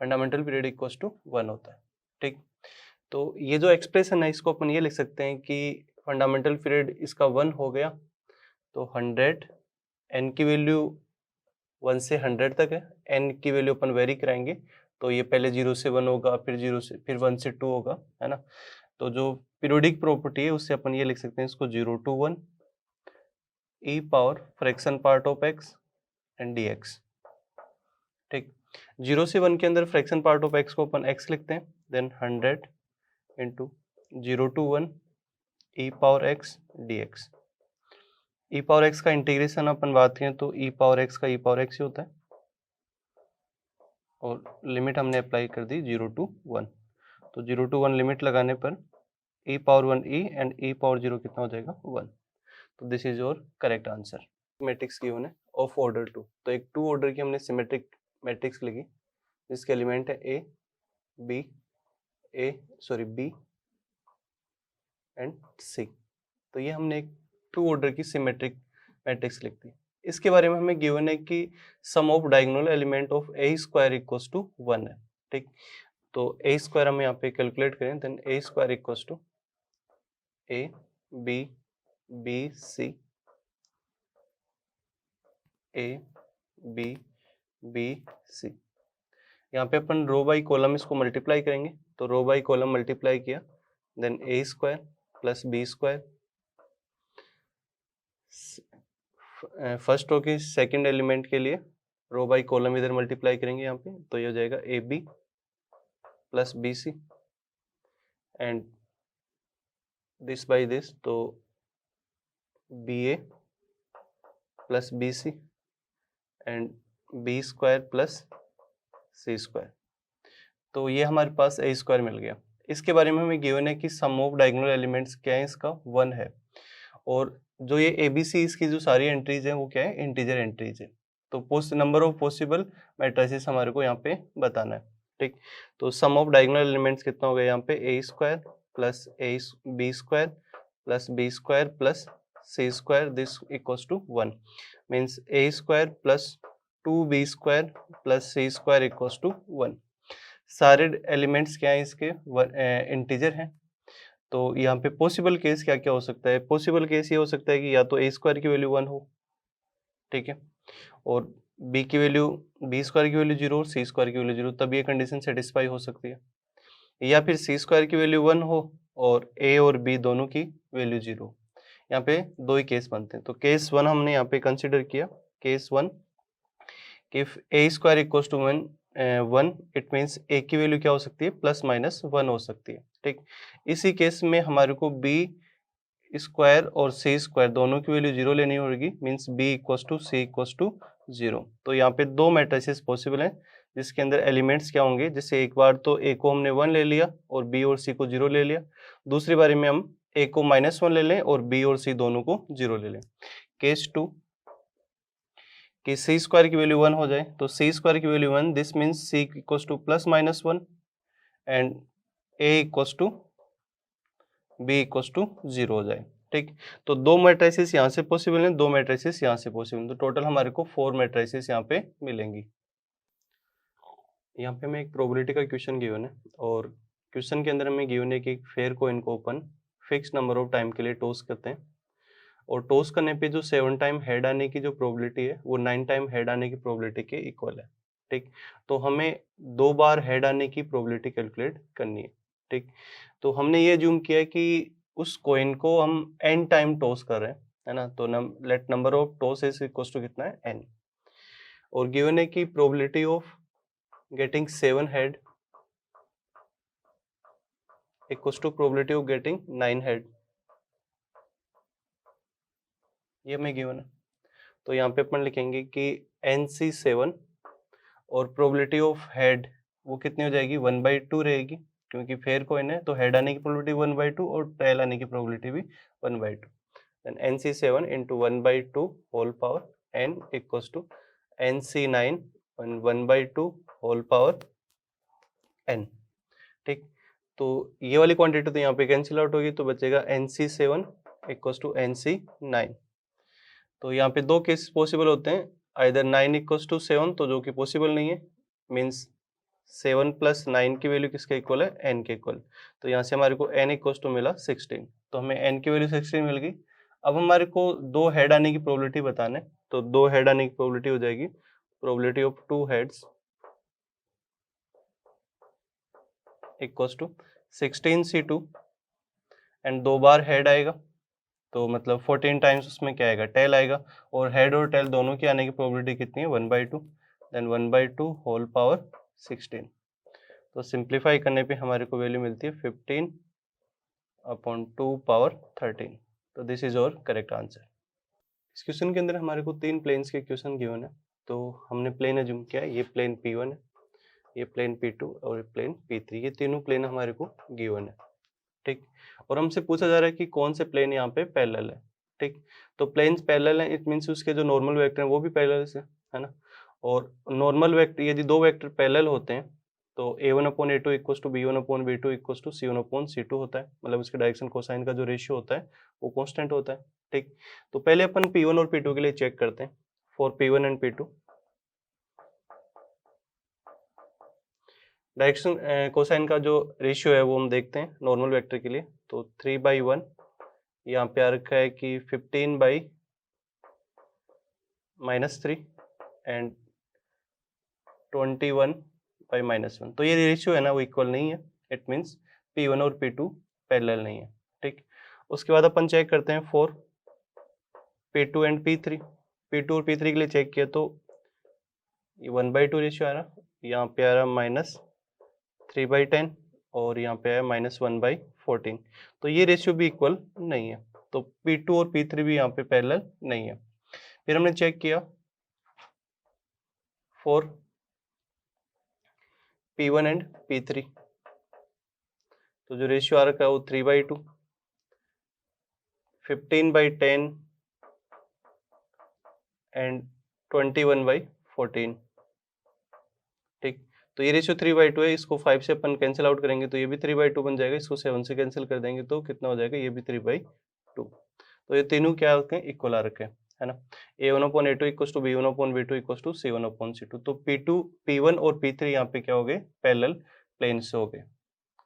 फंडामेंटल पीरियड इक्वल्स टू 1 होता है, ठीक। तो ये जो एक्सप्रेशन है इसको अपन ये लिख सकते हैं कि फंडामेंटल पीरियड इसका 1 हो गया, तो 100 n की वैल्यू 1 से 100 तक है, n की वैल्यू अपन वेरी कराएंगे, तो ये पहले 0 से 1 होगा, फिर 0 से फिर 1 से 2 होगा, है ना। तो जो पीरियोडिक प्रॉपर्टी है उससे अपन ये लिख सकते हैं इसको 0 to 1 e power fraction part of x and dx, ठीक। 0 से 1 के अंदर फ्रैक्शन पार्ट ऑफ x को अपन x लिखते हैं, then 100 into 0 to 1 e power x dx। e power x का इंटीग्रेशन अपन बात करें तो e पावर x का e पावर x ही होता है, और लिमिट हमने अप्लाई कर दी 0 to 1, तो 0 to 1 लिमिट लगाने पर e power 1 e and e power 0 कितना हो जाएगा, 1। तो this is your correct answer. Matrix given है ऑफ ऑर्डर 2, तो एक 2 ऑर्डर की हमने सिमेट्रिक मैट्रिक्स लिखी जिसके एलिमेंट है a b एंड c। तो ये हमने एक 2 ऑर्डर की सिमेट्रिक मैट्रिक्स लिख दी। इसके बारे में हमें गिवन है कि sum of diagonal element of a square equals to 1 है, ठीक। तो a स्क्वायर हम यहाँ पे कैलकुलेट करें, then a square equals to a b b c a b b c। यहाँ पे अपन रो बाई कॉलम इसको मल्टीप्लाई करेंगे, तो रो बाई कॉलम मल्टीप्लाई किया, then a square plus b square, first row की सेकंड एलिमेंट के लिए रो बाई कॉलम इधर मल्टीप्लाई करेंगे यहाँ पे, तो ये हो जाएगा A B plus B C and this by this, तो B A plus B C and B square plus C square. तो ये हमारे पास ए स्क्वायर मिल गया। इसके बारे में हमें गिवन है कि सम ऑफ डायगोनल एलिमेंट्स क्या है, इसका 1 है। और जो ये ABC इसकी जो सारी एंट्रीज हैं वो क्या है, इंटीजर एंट्रीज है। तो नंबर ऑफ पॉसिबल मैट्रिसेस हमारे को यहाँ पे बताना है, ठीक। तो सम ऑफ डायगोनल एलिमेंट्स कितना हो गया यहाँ पे, A square plus B square plus B square plus C square, this equals to 1, means A square plus 2b square plus C square equals to 1। सारे एलिमेंट्स क्या हैं इसके, इंटीजर हैं। तो यहाँ पे पॉसिबल केस क्या क्या हो सकता है, पॉसिबल केस ये हो सकता है कि या तो ए स्क्वायर की वैल्यू 1 हो, ठीक है, और बी की वैल्यू, बी स्क्वायर की वैल्यू 0 और सी स्क्वायर की वैल्यू 0, तब ये कंडीशन सेटिस्फाई हो सकती है। या फिर सी स्क्वायर की वैल्यू 1 हो और ए और बी दोनों की वैल्यू 0। यहाँ पे दो ही केस बनते हैं। तो केस 1 हमने यहाँ पे कंसिडर किया, case 1, if A square equals to 1, it means A की वैल्यू क्या हो सकती है, प्लस माइनस 1 हो सकती है, ठीक। इसी केस में हमारे को बी स्क्वायर और सी स्क्वायर दोनों की वैल्यू 0 लेनी होगी, means B equals to C equals to 0। तो यहाँ पे दो मैट्रिसेस पॉसिबल हैं जिसके अंदर एलिमेंट्स क्या होंगे, जिससे एक बार तो ए को हमने 1 ले लिया और बी और सी को 0 ले लिया, दूसरी बारी में हम ए को -1 ले लें और बी और सी दोनों को 0 ले लें। केस 2 कि सी स्क्वायर की वैल्यू 1 हो जाए, तो सी स्क्वायर की value 1, this means C equals to plus minus 1 and A equals to B equals to 0 हो जाए, ठीक। तो दो मैट्रिसेस यहाँ से पॉसिबल हैं, दो मैट्रिसेस यहाँ से पॉसिबल हैं, तो टोटल हमारे को 4 मैट्रिसेस यहाँ पे मिलेंगी। यहाँ पे हमें एक प्रोबेबिलिटी का क्वेश्चन गिवन है और क्वेश्चन के अंदर हमें गिवन है कि एक फेयर कॉइन को open fix number of time के लिए टॉस करते हैं और टॉस करने पे जो 7 टाइम हेड आने की जो प्रोबेबिलिटी है वो 9 टाइम हेड आने की प्रोबेबिलिटी के इक्वल है, ठीक। तो हमें 2 बार हेड आने की प्रोबेबिलिटी कैलकुलेट करनी है, ठीक। तो हमने ये अज्यूम किया है कि उस कॉइन को हम n टाइम टॉस कर रहे हैं, है ना। तो let number of toss is equal to कितना है, n, और गिवन है कि probability of getting 7 head equal to probability of getting 9 head, ये हमें गिवन है। तो यहाँ पे अपन लिखेंगे कि NC7 और प्रोबेबिलिटी ऑफ हेड वो कितनी हो जाएगी, 1/2 रहेगी, क्योंकि फेयर कॉइन है तो हेड आने की प्रोबेबिलिटी 1/2 और टेल आने की प्रोबेबिलिटी भी 1/2। Then NC7 into 1/2 whole power n equals to NC9 1/2 whole power n, ठीक। तो ये वाली क्वांटिटी तो यहाँ पे कैंसिल आउट होगी, तो बचेगा NC7 इक्वल्स टू NC9। तो यहाँ पे दो केस पॉसिबल होते हैं, आइदर 9 इक्वल्स टू 7, तो जो कि पॉसिबल नहीं है, मीन्स 7 प्लस 9 की वैल्यू किसके इक्वल है, n के इक्वल। तो यहाँ से हमारे को n इक्वल्स टू मिला 16, तो हमें n की वैल्यू 16 मिल गई। अब हमारे को दो हेड आने की प्रोबेबिलिटी बताना है, तो दो हेड आने की प्रोबेबिलिटी हो जाएगी probability of 2 heads equals to 16C2 and दो बार हेड आएगा, तो मतलब 14 टाइम्स उसमें क्या आएगा, टेल आएगा, और हेड और टेल दोनों की आने की प्रोबेबिलिटी कितनी है, 1/2, देन 1/2 होल पावर 16। तो सिंप्लीफाई करने पे हमारे को वैल्यू मिलती है 15/2 पावर 13। तो दिस इज और करेक्ट आंसर। इस क्वेश्चन के अंदर हमारे को 3 प्लेन्स के क्वेश्चन गिवन है, तो हमने प्लेन अज्यूम किया है, ये प्लेन P1 है, ये प्लेन P2 और ये प्लेन P3, ये तीनों प्लेन हमारे को गिवन है, ठीक। और हमसे पूछा जा रहा है कि कौन से प्लेन यहाँ पे पैरेलल है, ठीक। तो प्लेन्स पैरेलल हैं, इट मीन्स उसके जो नॉर्मल वेक्टर हैं वो भी पैरेलल से, है ना। और नॉर्मल वेक्टर, यदि दो वेक्टर पैरेलल होते हैं तो a1/a2 equals to b1/b2 equals to c1/c2 होता है, मतलब उसके डायरेक्शन कोसाइन का जो रेशियो होता है वो कांस्टेंट होता है, ठीक। तो पहले अपन p1 और p2 के लिए चेक करते हैं, for p1 and p2 direction cosine का जो रेशियो है वो हम देखते हैं नॉर्मल वेक्टर के लिए। तो 3/1 यहाँ पे आ रखा है कि 15/-3 एंड 21/-1, तो ये रेशियो है ना वो इक्वल नहीं है, इट मीन्स P1 और P2 पैरेलल नहीं है, ठीक। उसके बाद अपन चेक करते हैं for P2 and P3, P2 और P3 के लिए चेक किया तो ये 1/2 रेशियो आ रहा, यहाँ पे आ रहा -3/10 और यहाँ पे है -1/14, तो ये रेशियो भी इक्वल नहीं है, तो P2 और P3 भी यहाँ पे पैरेलल नहीं है। फिर हमने चेक किया फॉर P1 एंड P3। तो जो रेशियो आ रखा है वो 3/2, 15/10 एंड 21/14। ठीक, तो ये रेशियो 3/2 है, इसको 5 से अपन कैंसिल आउट करेंगे तो ये भी 3/2 बन जाएगा, इसको 7 से कैंसिल कर देंगे तो कितना हो जाएगा, ये भी 3/2। तो ये तीनों क्या होते हैं, इक्वल आ रखे हैं, है ना। A1/A2 equal to B1/B2 equal to C1/C2। तो P1 और P3 यहाँ पे क्या हो गए, पैरेलल प्लेन से हो गए।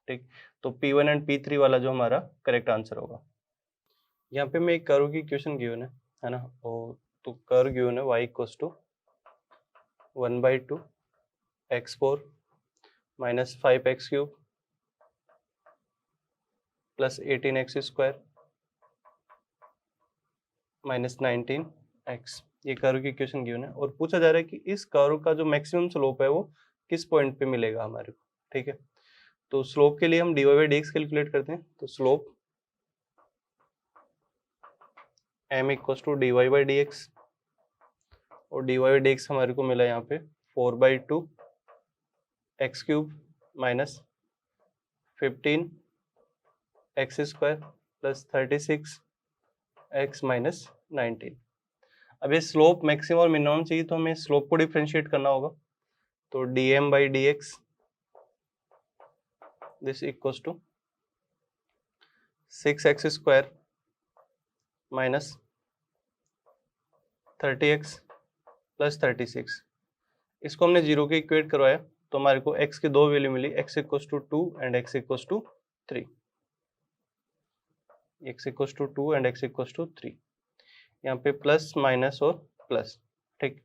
ठीक, तो P1 एंड P3 वाला जो हमारा करेक्ट आंसर होगा। यहाँ पे मैं एक कर्व की इक्वेशन गिवन है ना, और तो कर्व गिवन है y equal to 1/2 x4 minus 5x³ plus 18x² minus 19x। ये कर्व की इक्वेशन गिवन है और पूछा जा रहा है कि इस कर्व का जो मैक्सिमम स्लोप है वो किस पॉइंट पे मिलेगा हमारे को। ठीक है, तो स्लोप के लिए हम dy/dx कैलकुलेट करते हैं। तो slope m equal to dy/dx और dy/dx हमारे को मिला यहाँ पे 4/2 x³ minus 15x² plus 36x minus 19। अब ये स्लोप मैक्सिमम और मिनिमम चाहिए तो हमें स्लोप को डिफरेंशिएट करना होगा। तो dm/dx this equals to 6x² minus 30x plus 36। इसको हमने 0 के इक्वेट करवाया तो हमारे को x की दो वैल्यू मिली, x equals to 2 and x equals to 3। x equals to 2 and x equals to 3। यहाँ पे प्लस माइनस और प्लस। ठीक,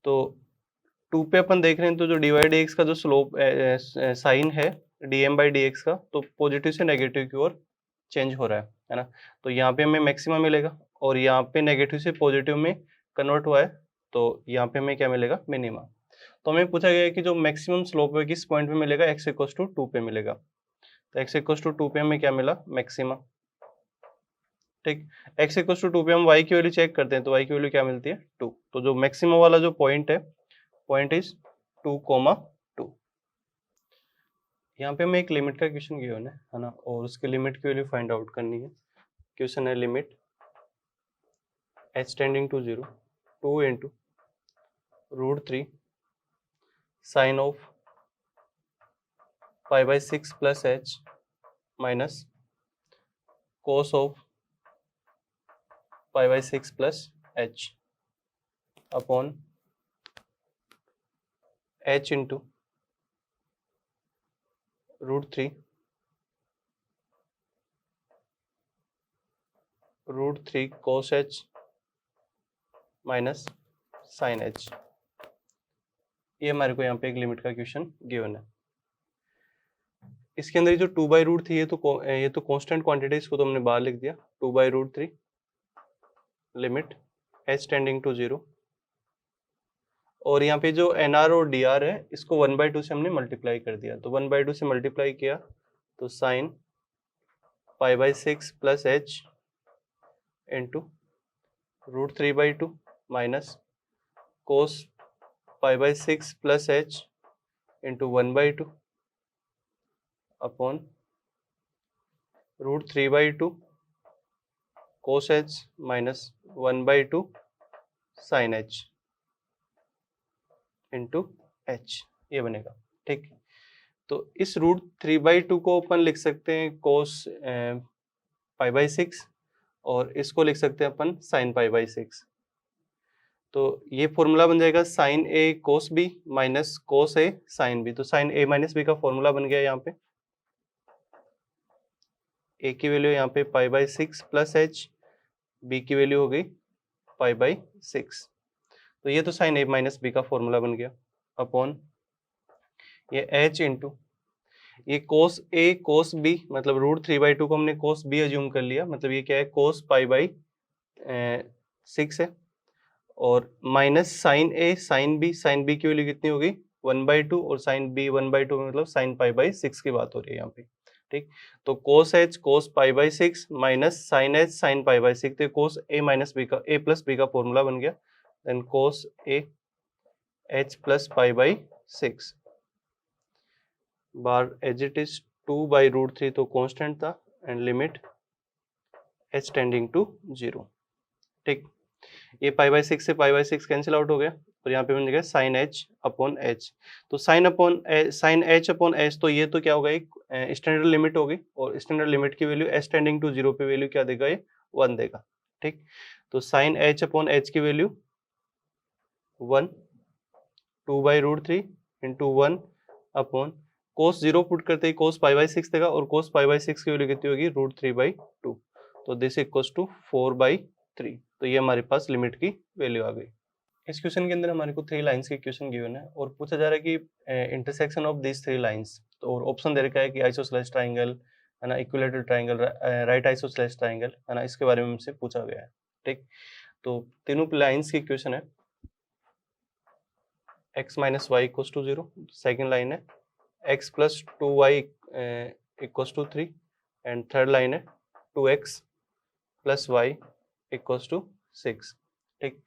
तो 2 पे अपन देख रहे हैं तो जो dy/dx का जो स्लोप साइन है dm/dx का, तो पॉजिटिव से नेगेटिव की ओर चेंज हो रहा है ना। तो यहाँ पे हमें मैक्सिमम मिलेगा और यहाँ पे नेगेटिव से पॉजिटिव में कन्वर्ट हुआ है तो यहाँ पे हमें क्या मिलेगा, मिनिमा। तो हमें पूछा गया है कि जो मैक्सिमम स्लोप है किस पॉइंट पे मिलेगा, x इक्वल्स टू 2 पे मिलेगा। तो x इक्वल्स टू 2 पे हमें क्या मिला, मैक्सिमा। ठीक, x इक्वल्स टू 2 पे हम y की वैल्यू चेक करते हैं तो y की वैल्यू क्या मिलती है, 2। तो जो मैक्सिमम वाला जो पॉइंट है, पॉइंट इज 2,2। यहाँ पे हमें एक लिमिट का क्वेश्चन गिवन है ना, और उसके लिमिट की वैल्यू फाइंड आउट करनी है। क्वेश्चन है limit h tending to 0 2 into √3 sine of π/6 plus h minus cos of π/6 plus h upon h into √3 cos h minus sine h। ये हमारे को यहाँ पे एक लिमिट का क्वेश्चन गिवन है। इसके अंदर जो 2/√3 ये तो कांस्टेंट क्वांटिटी, इसको तो हमने बाहर लिख दिया। 2/√3 लिमिट h टेंडिंग टू 0, और यहाँ पे जो nr और dr है इसको 1/2 से हमने मल्टीप्लाई कर दिया। तो 1/2 से मल्टीप्लाई किया तो sine π/6 plus h into √3/2 minus cos π/6 plus h into 1/2 upon √3/2 cos h minus 1/2 sine h into h, ये बनेगा। ठीक, तो इस √3/2 को अपन लिख सकते हैं कोस π/6 और इसको लिख सकते हैं अपन साइन π/6। तो ये फॉर्मूला बन जाएगा sine a cos b minus cos a sine b। तो साइन a माइनस b का फॉर्मूला बन गया यहाँ पे। a की वैल्यू यहाँ पे π/6 प्लस h, b की वैल्यू हो गई π/6। तो ये तो साइन a माइनस b का फॉर्मूला बन गया अपॉन ये h इंटू ये कोस a कोस b, मतलब √3/2 को हमने कोस b अज्यूम कर लिया, मतलब ये क्या है, कोस π/6 है, और minus sine a sine b की वैल्यू कितनी होगी, 1/2, और साइन b 1/2 मतलब साइन π/6 की बात हो रही है यहाँ पे। ठीक, तो cos h cos π/6 minus sine h sine π/6, तो कोस a माइनस b का a प्लस b का फॉर्मूला बन गया। Then cos a h plus pi by 6 बार एज इट इज 2/√3 तो कांस्टेंट था and limit h tending to 0। ठीक, ये पाई बाई 6 से पाई बाई 6 कैंसिल आउट हो गया और यहाँ पे बन गया साइन h अपॉन h। तो साइन h अपॉन h, तो ये तो क्या होगा, एक स्टैंडर्ड लिमिट होगी और स्टैंडर्ड लिमिट की वैल्यू h टेंडिंग टू 0 पे वैल्यू क्या देगा, ये 1 देगा। ठीक, तो साइन h अपॉन h की वैल्यू 1, 2/√3 इंटू 1 अपॉन कोस 0 पुट करते ही कोस पाई बाई 6 देगा और कोस पाई बाई 6 की वैल्यू कितनी होगी, √3/2। तो दिस इक्वल्स टू 4/3। तो ये हमारे पास लिमिट की वैल्यू आ गई। इस क्वेश्चन के अंदर हमारे को 3 लाइंस की इक्वेशन गिवन है और पूछा जा रहा है कि इंटरसेक्शन ऑफ दिस 3 लाइंस। तो और ऑप्शन दे रखा है कि आइसोसेलेस ट्रायंगल है ना, equilateral triangle, right isosceles triangle है ना, इसके बारे में हमसे पूछा गया है। ठीक, तो तीनों लाइंस की इक्वेशन है x minus y equals to 0, second line है x plus 2y equals to 3 and third line है 2x plus Y equals to 6। ठीक,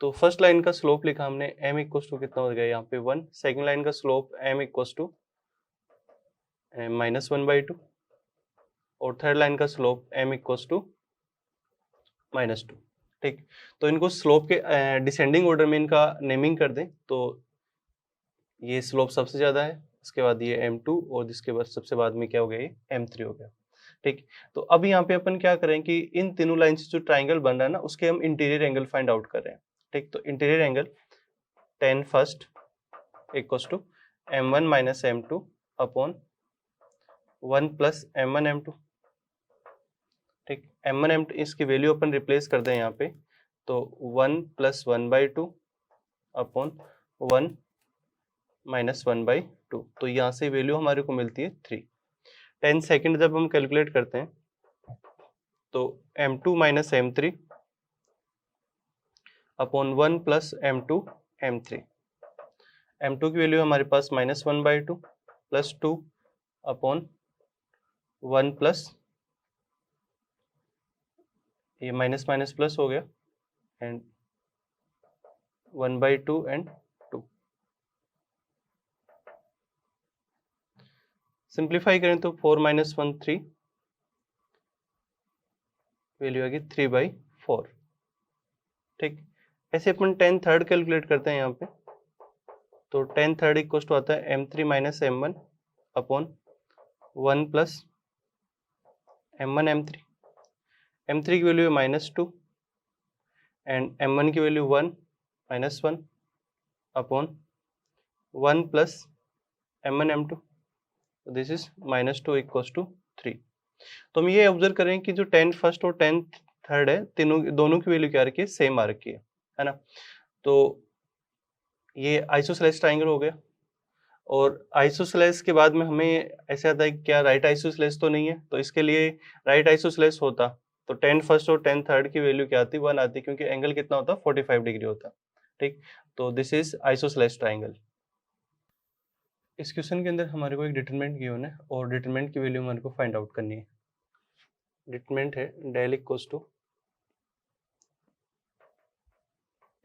तो फर्स्ट लाइन का स्लोप लिखा हमने m इक्वल्स टू कितना हो गया यहाँ पे 1, सेकेंड लाइन का स्लोप m इक्वल्स टू -1/2 और थर्ड लाइन का स्लोप m इक्वल्स टू -2। ठीक, तो इनको स्लोप के डिसेंडिंग ऑर्डर में इनका नेमिंग कर दें तो ये स्लोप सबसे ज्यादा है, इसके बाद ये m2 और जिसके बाद सबसे बाद में क्या हो गया, ये m3 हो गया। ठीक, तो अब यहाँ पे अपन क्या करें कि इन तीनों लाइन से जो ट्राइंगल बन रहा है ना, उसके हम इंटीरियर एंगल फाइंड आउट कर रहे हैं। ठीक, तो interior angle tan first equals to m1 minus m2 upon 1 plus m1 m2। ठीक, m1 m2 इसकी वैल्यू अपन रिप्लेस कर दें यहाँ पे, तो 1 प्लस 1/2 अपॉन 1 माइनस 1/2। तो यहाँ से वैल्यू हमारे को मिलती है 3। 10 सेकेंड जब हम कैलकुलेट करते हैं तो m2 minus m3 upon 1 plus m2 m3। m2 की वैल्यू हमारे पास -1/2 प्लस 2 अपॉन 1 प्लस ये माइनस माइनस प्लस हो गया एंड 1/2 एंड 2। सिंप्लीफाई करें तो 4 माइनस 1 3, वैल्यू आ गई 3/4। ठीक, ऐसे अपन 10 थर्ड कैलकुलेट करते हैं यहाँ पे, तो 10 थर्ड इक्वल टू आता है m3 minus m1 upon 1 plus m1 m3 की वैल्यू है -2 एंड m1 की value 1 -1 upon 1 plus m1 m2, this is -2 equals to 3। तो हम ये ऑब्जर्व करें कि जो 10 फर्स्ट और 10 थर्ड है, तीनों दोनों की वैल्यू क्या रखी है, सेम आ रखी है ना। तो ये आइसोसेलेस ट्रायंगल हो गया और आइसोसेलेस के बाद में हमें ऐसे आता है क्या राइट आइसोसेलेस तो नहीं है, तो इसके लिए राइट आइसोसेलेस होता तो 10 फर्स्ट और 10 थर्ड की वैल्यू क्या आती, 1 आती, क्योंकि एंगल कितना होता, 45 डिग्री होता। ठीक, तो दिस इज आइसोसेलेस ट्रायंगल। इस क्वेश्चन के अंदर हमारे को एक डिटरमिनेंट गिवन है और डिटरमिनेंट की वैल्यू हमारे को फाइंड आउट करनी है। डिटरमिनेंट है del equals to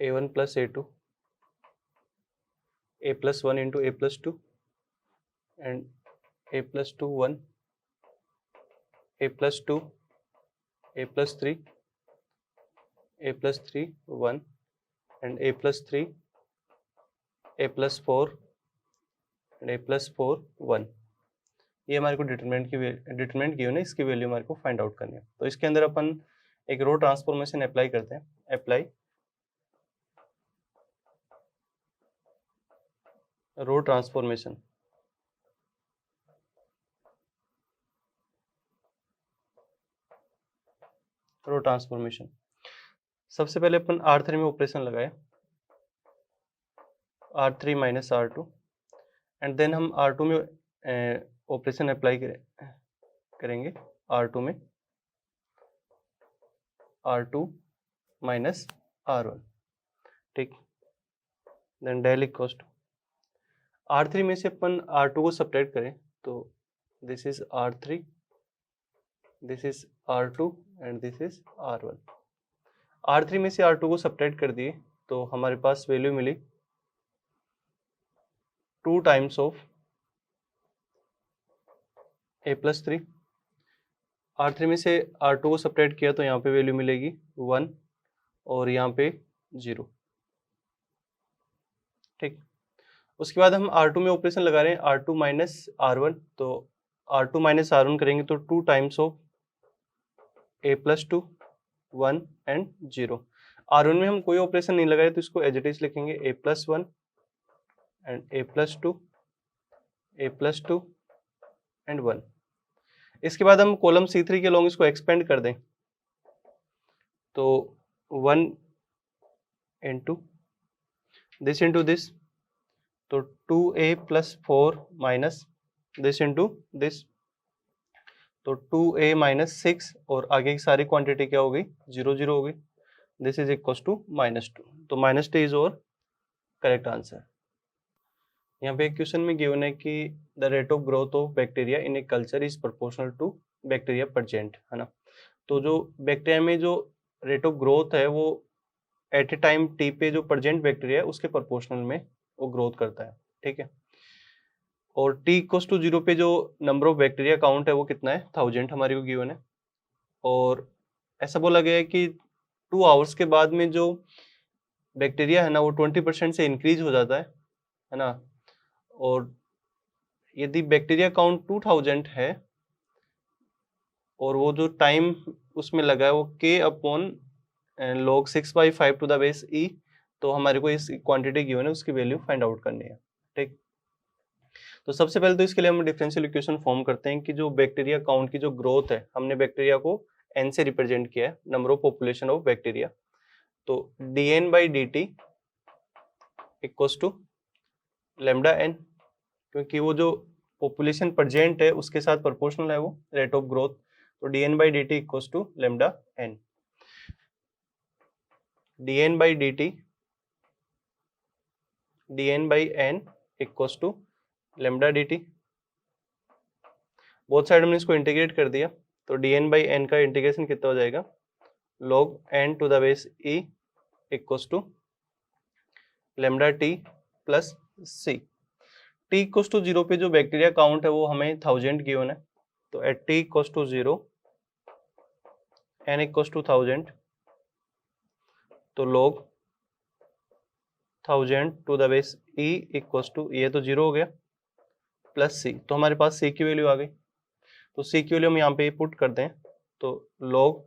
a1 plus a2 a plus 1 into a plus 2 and a plus 2 1 a plus 2 a plus 3 a plus 3 1 and a plus 3 a plus 4 and a plus 4 1। ये हमारे को determinant given है, इसकी value हमारे को find out करनी है। तो इसके अंदर अपन एक रो ट्रांसफॉर्मेशन अप्लाई करते हैं। अप्लाई रो ट्रांसफॉर्मेशन। रो ट्रांसफॉर्मेशन सबसे पहले अपन R3 में ऑपरेशन लगाए, R3 minus R2 and then हम R2 में ऑपरेशन अप्लाई करेंगे R2 में, R2 माइनस R1। ठीक, then del equals to R3 में से अपन R2 को सब्ट्रैक्ट करें तो this is R3, this is R2 and this is R1। R3 में से R2 को सब्ट्रैक्ट कर दिए तो हमारे पास वैल्यू मिली 2 times of a plus 3। R3 में से R2 को सपरेट किया तो यहाँ पे वैल्यू मिलेगी 1 और यहाँ पे 0। ठीक, उसके बाद हम R2 में ऑपरेशन लगा रहे हैं R2 माइनस R1, तो R2 माइनस R1 करेंगे तो 2 times of a plus 2 1 and 0। R1 में हम कोई ऑपरेशन नहीं लगाए तो इसको एज इट इज लिखेंगे a plus 1 and a plus 2 a plus 2 and 1। इसके बाद हम कॉलम C3 के लॉन्ग इसको एक्सपेंड कर दें तो 1 इंटू दिस इंटू दिस, तो 2a plus 4 minus this into this, तो 2a माइनस 6 और आगे की सारी क्वांटिटी क्या हो गई 0 0 हो गई। दिस इज इक्वल टू -2, तो -2 इज और करेक्ट आंसर। यहाँ पे एक क्वेश्चन में गिवन है कि the rate of growth of bacteria in a culture is proportional to bacteria present, है ना। तो जो बैक्टीरिया में जो रेट ऑफ ग्रोथ है वो एट ए टाइम टी पे जो परजेंट बैक्टीरिया है उसके प्रोपोर्शनल में वो ग्रोथ करता है, ठीक है। और टी इक्वल्स टू 0 पे जो नंबर ऑफ बैक्टीरिया काउंट है वो कितना है 1000 हमारे को गिवन है। और ऐसा बोला गया है कि 2 आवर्स के बाद में जो बैक्टीरिया है ना वो 20% से इंक्रीज हो जाता है ना। और यदि बैक्टीरिया काउंट 2000 है और वो जो टाइम उसमें लगा है वो k upon log 6/5 to the base e, तो हमारे को इस क्वांटिटी गिवन है उसकी वैल्यू फाइंड आउट करनी है, ठीक। तो सबसे पहले तो इसके लिए हम डिफरेंशियल इक्वेशन फॉर्म करते हैं कि जो बैक्टीरिया काउंट की जो ग्रोथ है, हमने बैक्टीरिया को n से रिप्रेजेंट किया है, number of population of bacteria, तो dn/dt equals to lambda n, क्योंकि वो जो पॉपुलेशन प्रेजेंट है उसके साथ प्रोपोर्शनल है वो रेट ऑफ ग्रोथ, तो dn/dt equals to lambda n। dn/n equals to lambda dt। Both side हमने इसको इंटीग्रेट कर दिया तो dn/n का इंटीग्रेशन कितना हो जाएगा log n to the base e equals to lambda t plus c। t equals to 0 पे जो बैक्टीरिया काउंट है वो हमें 1000 गिवन है, तो at t equals to 0 n equals to 1000, तो log 1000 to the base e equals to, ये तो 0 हो गया, प्लस c, तो हमारे पास c की वैल्यू आ गई। तो c की वैल्यू हम यहाँ पे पुट करते हैं तो log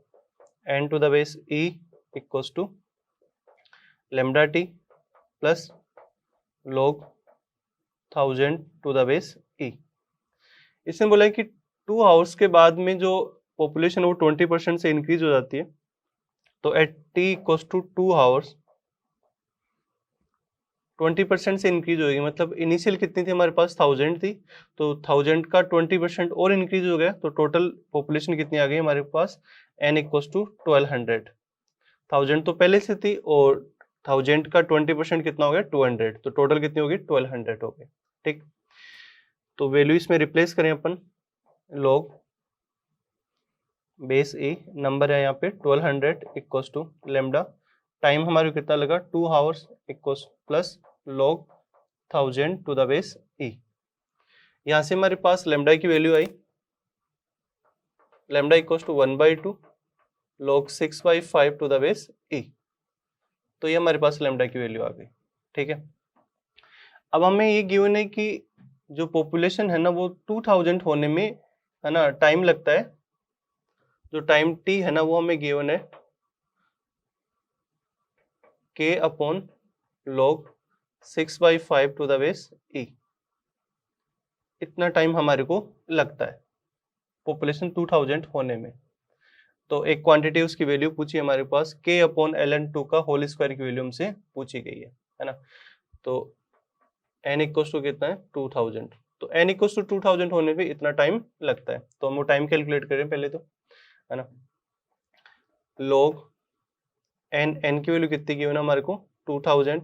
n to the base e equals to lambda t plus log 1000 to the base e। इसने बोला है कि 2 आवर्स के बाद में जो पॉपुलेशन है वो 20% से इंक्रीज हो जाती है, तो at t equals to 2 hours 20% से इंक्रीज होगी, मतलब इनिशियल कितनी थी हमारे पास 1000 थी, तो 1000 का 20% और इंक्रीज हो गया, तो टोटल पॉपुलेशन कितनी आ गई हमारे पास n इक्वल्स टू 1200। 1000 तो पहले से थी और 1000 का 20% कितना हो गया 200, तो टोटल कितनी होगी 1200 हो गई, ठीक। तो वैल्यू इसमें रिप्लेस करें अपन, log बेस e, नंबर है यहाँ पे 1200 इक्वल्स टू लैम्डा, टाइम हमारे कितना लगा 2 hours equals plus log 1000 to the base e। यहाँ से हमारे पास लैम्डा की वैल्यू आई, lambda equals to 1/2 log 6/5 to the base e, तो ये हमारे पास लैम्डा की वैल्यू आ गई, ठीक है। अब हमें ये गिवन है कि जो पॉपुलेशन है ना वो 2000 होने में है ना टाइम लगता है, जो टाइम t है ना वो हमें गिवन है k upon log 6/5 to the base e, इतना टाइम हमारे को लगता है पॉपुलेशन 2000 होने में। तो एक क्वांटिटी उसकी वैल्यू पूछी हमारे पास k अपॉन ln2 का होल स्क्वायर की वैल्यू हमसे पूछी गई है ना। तो n इक्वल्स टू कितना है 2000, तो n इक्वल्स टू 2000 होने पे इतना टाइम लगता है, तो हम वो टाइम कैलकुलेट करें पहले तो, है ना। log n की वैल्यू कितनी की है ना हमारे को 2000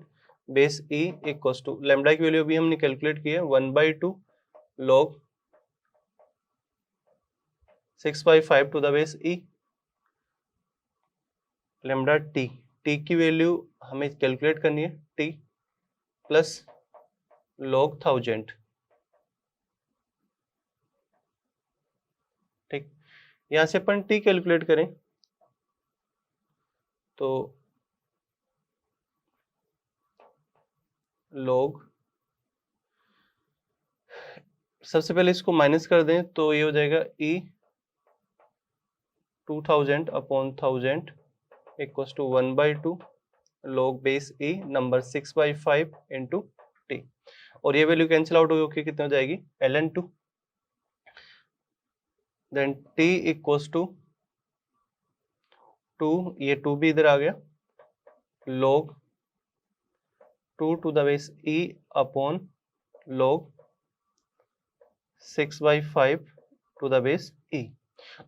base e equals to lambda की वैल्यू अभी हमने कैलकुलेट की है 1/2 log 6/5 to the base e lambda t की वैल्यू हमें कैलकुलेट करनी है t प्लस log 1000। ठीक, यहां से अपन t कैलकुलेट करें तो log, सबसे पहले इसको माइनस कर दें तो ये हो जाएगा e 2000 upon 1000 equals to 1/2 log base e number 6/5 into T, और ये वैल्यू कैंसिल आउट होगी, कितनी हो जाएगी ln2, then t equals to 2, ये 2 भी इधर आ गया, log 2 to the base e upon log 6/5 to the base e,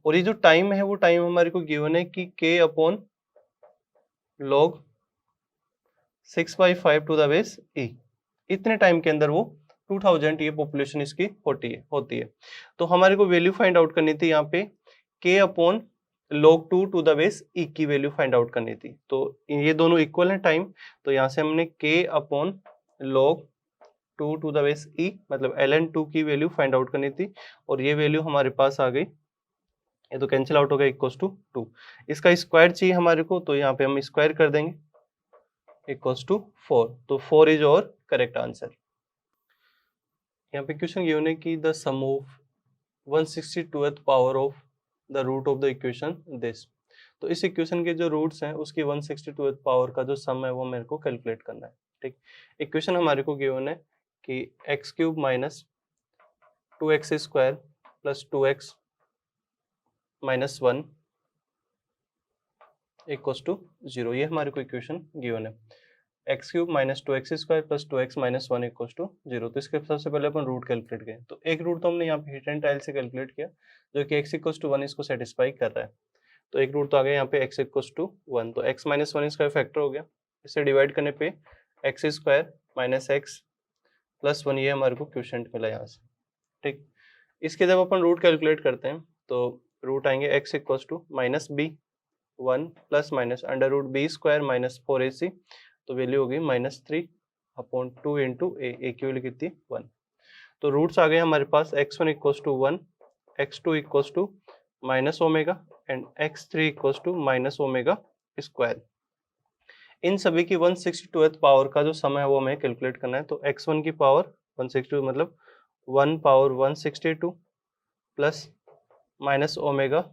और ये जो टाइम है वो टाइम हमारे को गिवन है कि k upon log 6/5 to the base e, इतने टाइम के अंदर वो 2000 ये पॉपुलेशन इसकी होती है। तो हमारे को वैल्यू फाइंड आउट करनी थी यहाँ पे k upon log 2 to the base e की वैल्यू फाइंड आउट करनी थी। तो ये दोनों इक्वल है टाइम, तो यहाँ से हमने k upon log 2 to the base e मतलब ln2 की वैल्यू फाइंड आउट करनी थी, और ये वैल्यू हमारे पास आ गई, ये तो कैंसिल आउट हो गया, इक्वल्स टू 2। इसका स्क्वायर चाहिए हमारे को, तो यहाँ पे हम स्क्वायर कर देंगे, इक्वल्स टू 4, तो 4 इज और करेक्ट आंसर। यहाँ पे क्वेश्चन गिवन है कि the sum of 162th power of the root of the equation this, तो इस इक्वेशन के जो रूट्स हैं उसकी 162th पावर का जो सम है वो मेरे को कैलकुलेट करना है। ठीक, इक्वेशन हमारे को गिवन है कि x cube minus 2x square plus 2x minus 1 equals to 0, ये हमारे को इक्वेशन गिवन है, x cube minus 2x square plus 2x minus 1 equals to 0। तो इसके सबसे पहले अपन रूट कैलकुलेट करें, तो एक रूट तो हमने यहाँ पे हिट एंड टाइल से कैलकुलेट किया जो कि x इक्वल्स टू 1 इसको सेटिस्फाई कर रहा है, तो एक रूट तो आ गया यहाँ पे x इक्वल्स टू 1, तो x माइनस 1 इसका फैक्टर हो गया, इसे डिवाइड करने पे x square minus x plus 1 ये हमारे को क्वोशिएंट मिला यहाँ से। ठीक, इसके जब अपन रूट कैलकुलेट करते हैं तो रूट आएंगे x equals to minus b 1 plus minus under root b square minus 4ac, तो वैल्यू होगी माइनस 3 अपॉन 2 इंटू ए की वैल्यू कितनी 1, तो रूट्स आ गए हमारे पास x1 equals to 1, x2 equals to minus omega and x3 equals to minus omega square. इन सभी की 162th पावर का जो सम है वो हमें कैलकुलेट करना है, तो x1 की पावर 162 मतलब 1 power 162 plus minus omega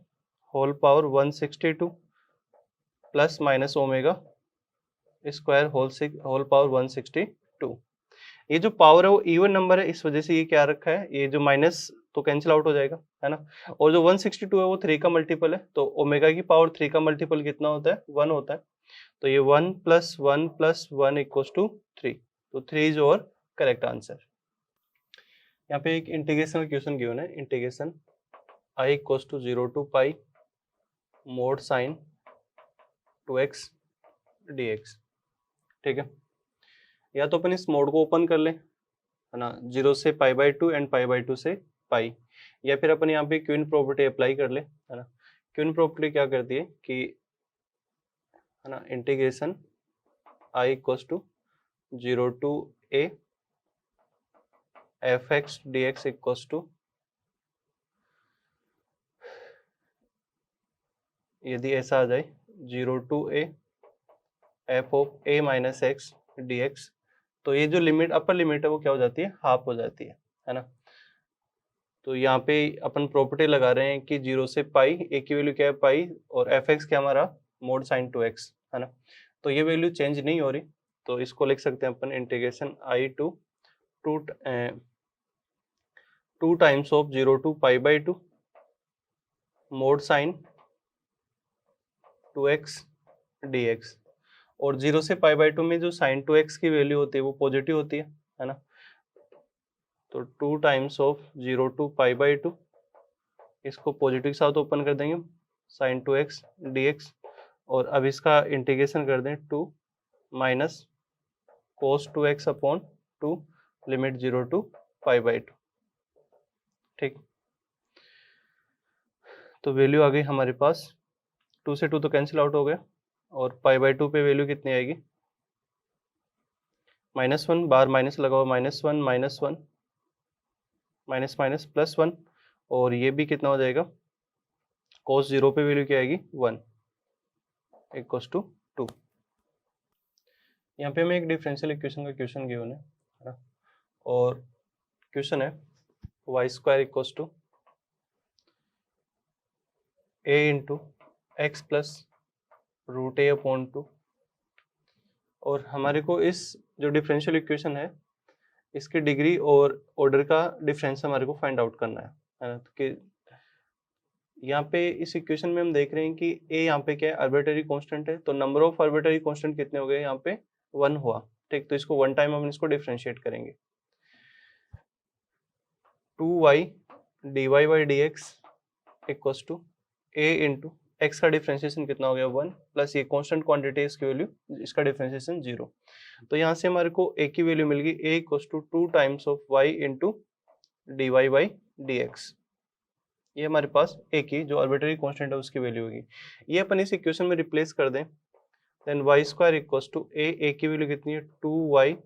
whole power 162 plus minus omega square whole power 162। ये जो पावर है वो इवन नंबर है, इस वजह से ये क्या रखा है, ये जो माइनस तो कैंसिल आउट हो जाएगा, है ना, और जो 162 है वो 3 का मल्टीपल है, तो ओमेगा की पावर 3 का मल्टीपल कितना होता है 1 होता है, तो ये 1 प्लस 1 प्लस 1 इक्वल्स टू 3, तो 3 इज और करेक्ट आंसर। यहाँ पे एक इंटीग्रेशन क्वेश्चन गिवन है, integration i equals to 0 to pi mod sine 2x dx। ठीक है, या तो अपन इस मोड को ओपन कर लें, है ना, 0 से π/2 एंड π/2 से पाई, या फिर अपन यहाँ पे क्वीन प्रॉपर्टी अप्लाई कर ले, है ना, क्वीन प्रॉपर्टी क्या करती है कि, है ना, integration i equals to 0 to a fx dx equals to, यदि ऐसा आ जाए 0 to a f of a minus x dx, तो ये जो लिमिट अपर लिमिट है वो क्या हो जाती है हाफ हो जाती है ना, तो यहाँ पे अपन प्रॉपर्टी लगा रहे हैं कि 0 से पाई, a की वैल्यू क्या है पाई, और fx क्या हमारा मोड साइन 2x, है ना, तो ये वैल्यू चेंज नहीं हो रही, तो इसको लिख सकते हैं अपन integration i to 2 times of 0 to π/2 mod sine 2x dx, और 0 से π/2 में जो साइन 2x की वैल्यू होती है वो पॉजिटिव होती है ना, तो 2 टाइम्स ऑफ 0 टू π/2, इसको पॉजिटिव के साथ ओपन कर देंगे साइन 2x dx, और अब इसका इंटीग्रेशन कर दें 2 minus cos 2x upon 2 limit 0 to π/2। ठीक, तो वैल्यू आ गई हमारे पास 2 से 2 तो कैंसिल आउट हो गया, और π/2 पे वैल्यू कितनी आएगी -1 बार माइनस लगा हुआ, -1 -1 माइनस माइनस +1, और ये भी कितना हो जाएगा, cos 0 पे वैल्यू क्या आएगी 1 इक्वल्स टू 2। यहाँ पे हमें एक डिफरेंशियल इक्वेशन का क्वेश्चन गिवन है ना, और क्वेश्चन है y² equals to a into x plus √a/2, और हमारे को इस जो डिफरेंशियल इक्वेशन है इसकी डिग्री और ऑर्डर का डिफरेंस हमारे को फाइंड आउट करना है ना। तो कि यहाँ पे इस इक्वेशन में हम देख रहे हैं कि a यहाँ पे क्या है, आर्बिट्ररी कांस्टेंट है, तो नंबर ऑफ आर्बिट्ररी कांस्टेंट कितने हो गए यहाँ पे 1 हुआ, ठीक। तो इसको वन टाइम हम इसको डिफरेंशिएट करेंगे, 2y dy/dx equals to a into x का डिफरेंशिएशन कितना हो गया 1, प्लस ये कांस्टेंट क्वांटिटी है इसकी वैल्यू, इसका डिफरेंशिएशन 0। तो यहाँ से हमारे को a की वैल्यू मिल गई, a equals to 2 times of y into dy/dx। ये हमारे पास a की जो आर्बिट्ररी कांस्टेंट है उसकी वैल्यू होगी। ये अपन इस इक्वेशन में रिप्लेस कर दें, then y² equals to a की वैल्यू कितनी है 2y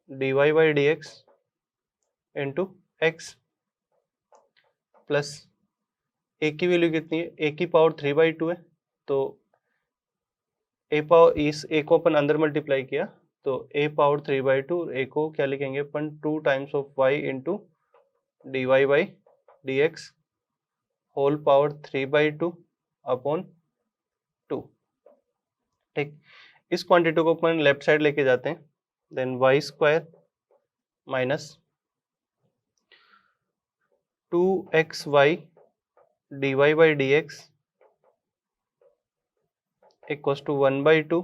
dy/dx into x, plus a की वैल्यू कितनी है, a की पावर 3/2 है, तो a पावर, इस a को अपन अंदर मल्टीप्लाई किया तो a पावर 3/2, a को क्या लिखेंगे अपन 2 times of y into dy/dx whole power 3/2 upon 2, ठीक। इस क्वांटिटी को अपन लेफ्ट साइड लेके जाते हैं, then y² minus 2xy dy/dx equals to 1/2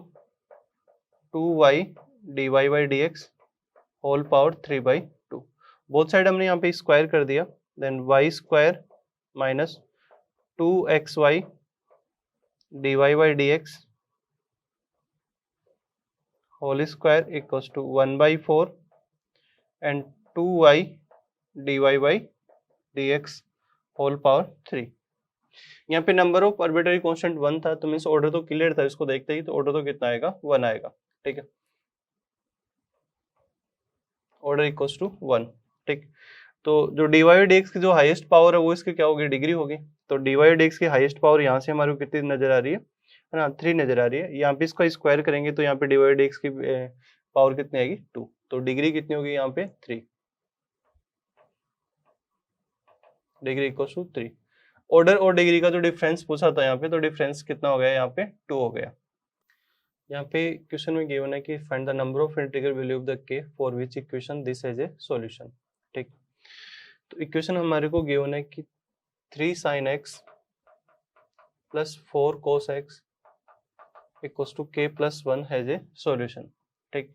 2y dy/dx whole power 3/2। Both side हमने यहाँ पे स्क्वायर कर दिया, then y² minus 2xy dy/dx whole square equals to 1/4 and 2y dy/dx whole power 3। यहाँ पे नंबर ऑफ आर्बिट्ररी कांस्टेंट 1 था, तो means order तो क्लियर था, इसको देखते ही तो ऑर्डर तो कितना आएगा 1 आएगा, ठीक है। ऑर्डर इक्वल्स टू 1, ठीक। तो जो dy/dx की जो हाईएस्ट पावर है वो इसकी क्या होगी, डिग्री होगी। तो dy/dx की हाईएस्ट पावर यहाँ से हमारे को कितनी नजर आ रही है ना, 3 नजर आ रही है। यहाँ पे इसका स्क्वायर करेंगे तो यहाँ पे dy/dx की पावर कितनी आएगी 2, तो डिग्री कितनी होगी यहाँ पे 3, डिग्री इक्वल्स टू 3। ऑर्डर और डिग्री का जो डिफरेंस पूछा था यहाँ पे, तो डिफरेंस कितना हो गया यहाँ पे 2 हो गया। यहाँ पे क्वेश्चन में गिवन है कि find the number of integral value of the k for which equation this as a solution, ठीक। तो इक्वेशन हमारे को गिवन है कि 3 sin x plus 4 cos x equals to k plus 1 has a solution, ठीक।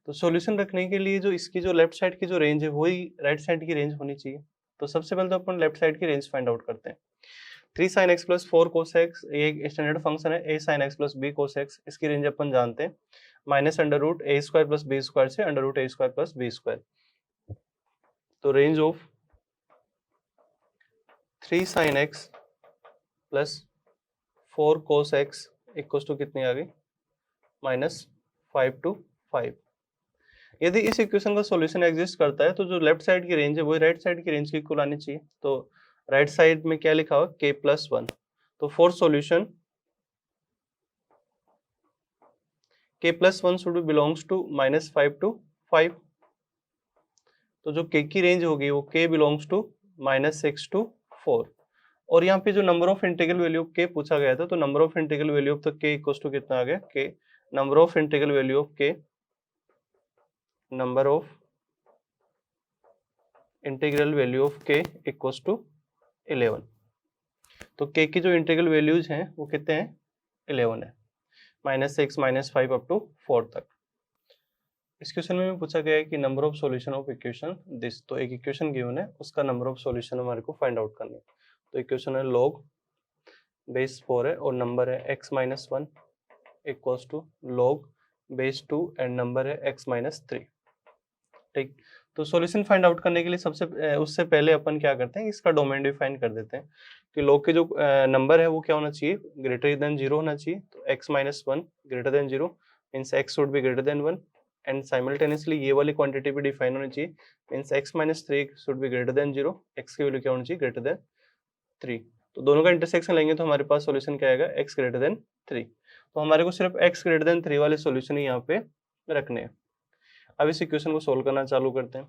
तो सॉल्यूशन रखने के लिए जो इसकी जो लेफ्ट साइड की जो रेंज है वही राइट साइड की रेंज होनी चाहिए। तो सबसे पहले तो अपन लेफ्ट साइड की रेंज फाइंड आउट करते हैं। 3 sin x plus 4 cos x ये एक स्टैंडर्ड फंक्शन है, a sin x plus b cos x, इसकी रेंज अपन जानते हैं माइनस √a² प्लस b² से √a² प्लस b²। तो range of 3 sin x plus 4 cos x equals to कितनी आ गई -5 to 5। यदि इस इक्वेशन का सॉल्यूशन एग्जिस्ट करता है तो जो लेफ्ट साइड की रेंज है वही राइट साइड की रेंज की इक्वल आनी चाहिए। तो राइट साइड में क्या लिखा हुआ k प्लस 1, तो for solution k plus 1 should belongs to -5 to 5। तो जो k की रेंज होगी वो k बिलोंग्स टू -6 to 4। और यहाँ पे जो number of integral value of k पूछा गया था, तो number of integral value of k equals to कितना आ गया k, number of integral value of k, number of integral value of k equals to 11। तो k की जो इंटीग्रल वैल्यूज हैं वो कितने हैं 11 है, -6 -5 अप टू 4 तक। इस क्वेश्चन में पूछा गया है कि number of solution of equation this, तो एक इक्वेशन गिवन है उसका नंबर ऑफ सॉल्यूशन हमारे को फाइंड आउट करना है। तो इक्वेशन है log बेस 4 है और नंबर है x minus 1 equals to log base 2 and number है x माइनस 3, ठीक। तो सॉल्यूशन फाइंड आउट करने के लिए सबसे उससे पहले अपन क्या करते हैं, इसका डोमेन डिफाइन कर देते हैं कि log के जो नंबर है वो क्या होना चाहिए, ग्रेटर देन 0 होना चाहिए। तो x minus 1 greater than 0 means x should be greater than 1, and simultaneously ये वाली क्वांटिटी भी डिफाइन होनी चाहिए, means x minus 3 should be greater than 0, x की वैल्यू क्या होनी चाहिए, ग्रेटर देन 3। तो दोनों का इंटरसेक्शन लेंगे तो हमारे पास सॉल्यूशन क्या आएगा, x ग्रेटर देन 3। तो हमारे को सिर्फ x ग्रेटर देन 3 वाले सॉल्यूशन ही यहाँ पे रखने हैं। अब इस इक्वेशन को सोल्व करना चालू करते हैं।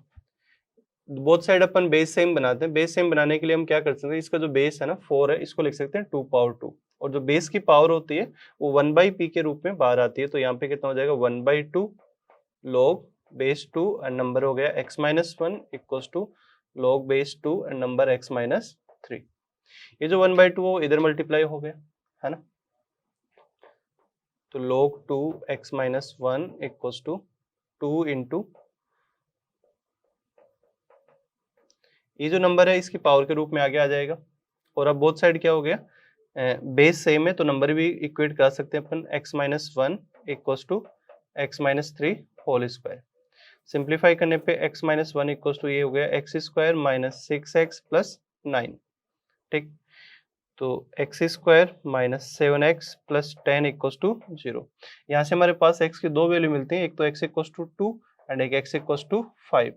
Both side upon base same बनाते हैं। बेस सेम बनाने के लिए हम क्या कर सकते हैं, इसका जो बेस है ना 4 है, इसको लिख सकते हैं 2 पावर 2, और जो बेस की पावर होती है वो 1/p के रूप में बाहर आती है। तो यहाँ पे कितना हो जाएगा, 1/2 log बेस 2 एंड नंबर हो गया x minus 1 equals to log base 2 and number x minus 3। ये जो 1/2 वो इधर मल्टीप्लाई हो गया है ना, तो log 2 x minus 1 equals to 2 into ये जो नंबर है इसकी पावर के रूप में आगे आ जाएगा। और अब बोथ साइड क्या हो गया, बेस सेम है तो नंबर भी इक्वेट कर सकते हैं अपन, x minus 1 equals to x minus 3 whole square. Simplify करने पे x माइनस 1 इक्वल्स टू ये हो गया x square minus 6x plus 9, ठीक। तो x square minus 7x plus 10 equals to 0। यहाँ से हमारे पास x की दो वैल्यू मिलती है, एक तो x इक्वल्स टू 2 एंड एक x इक्वल्स टू 5।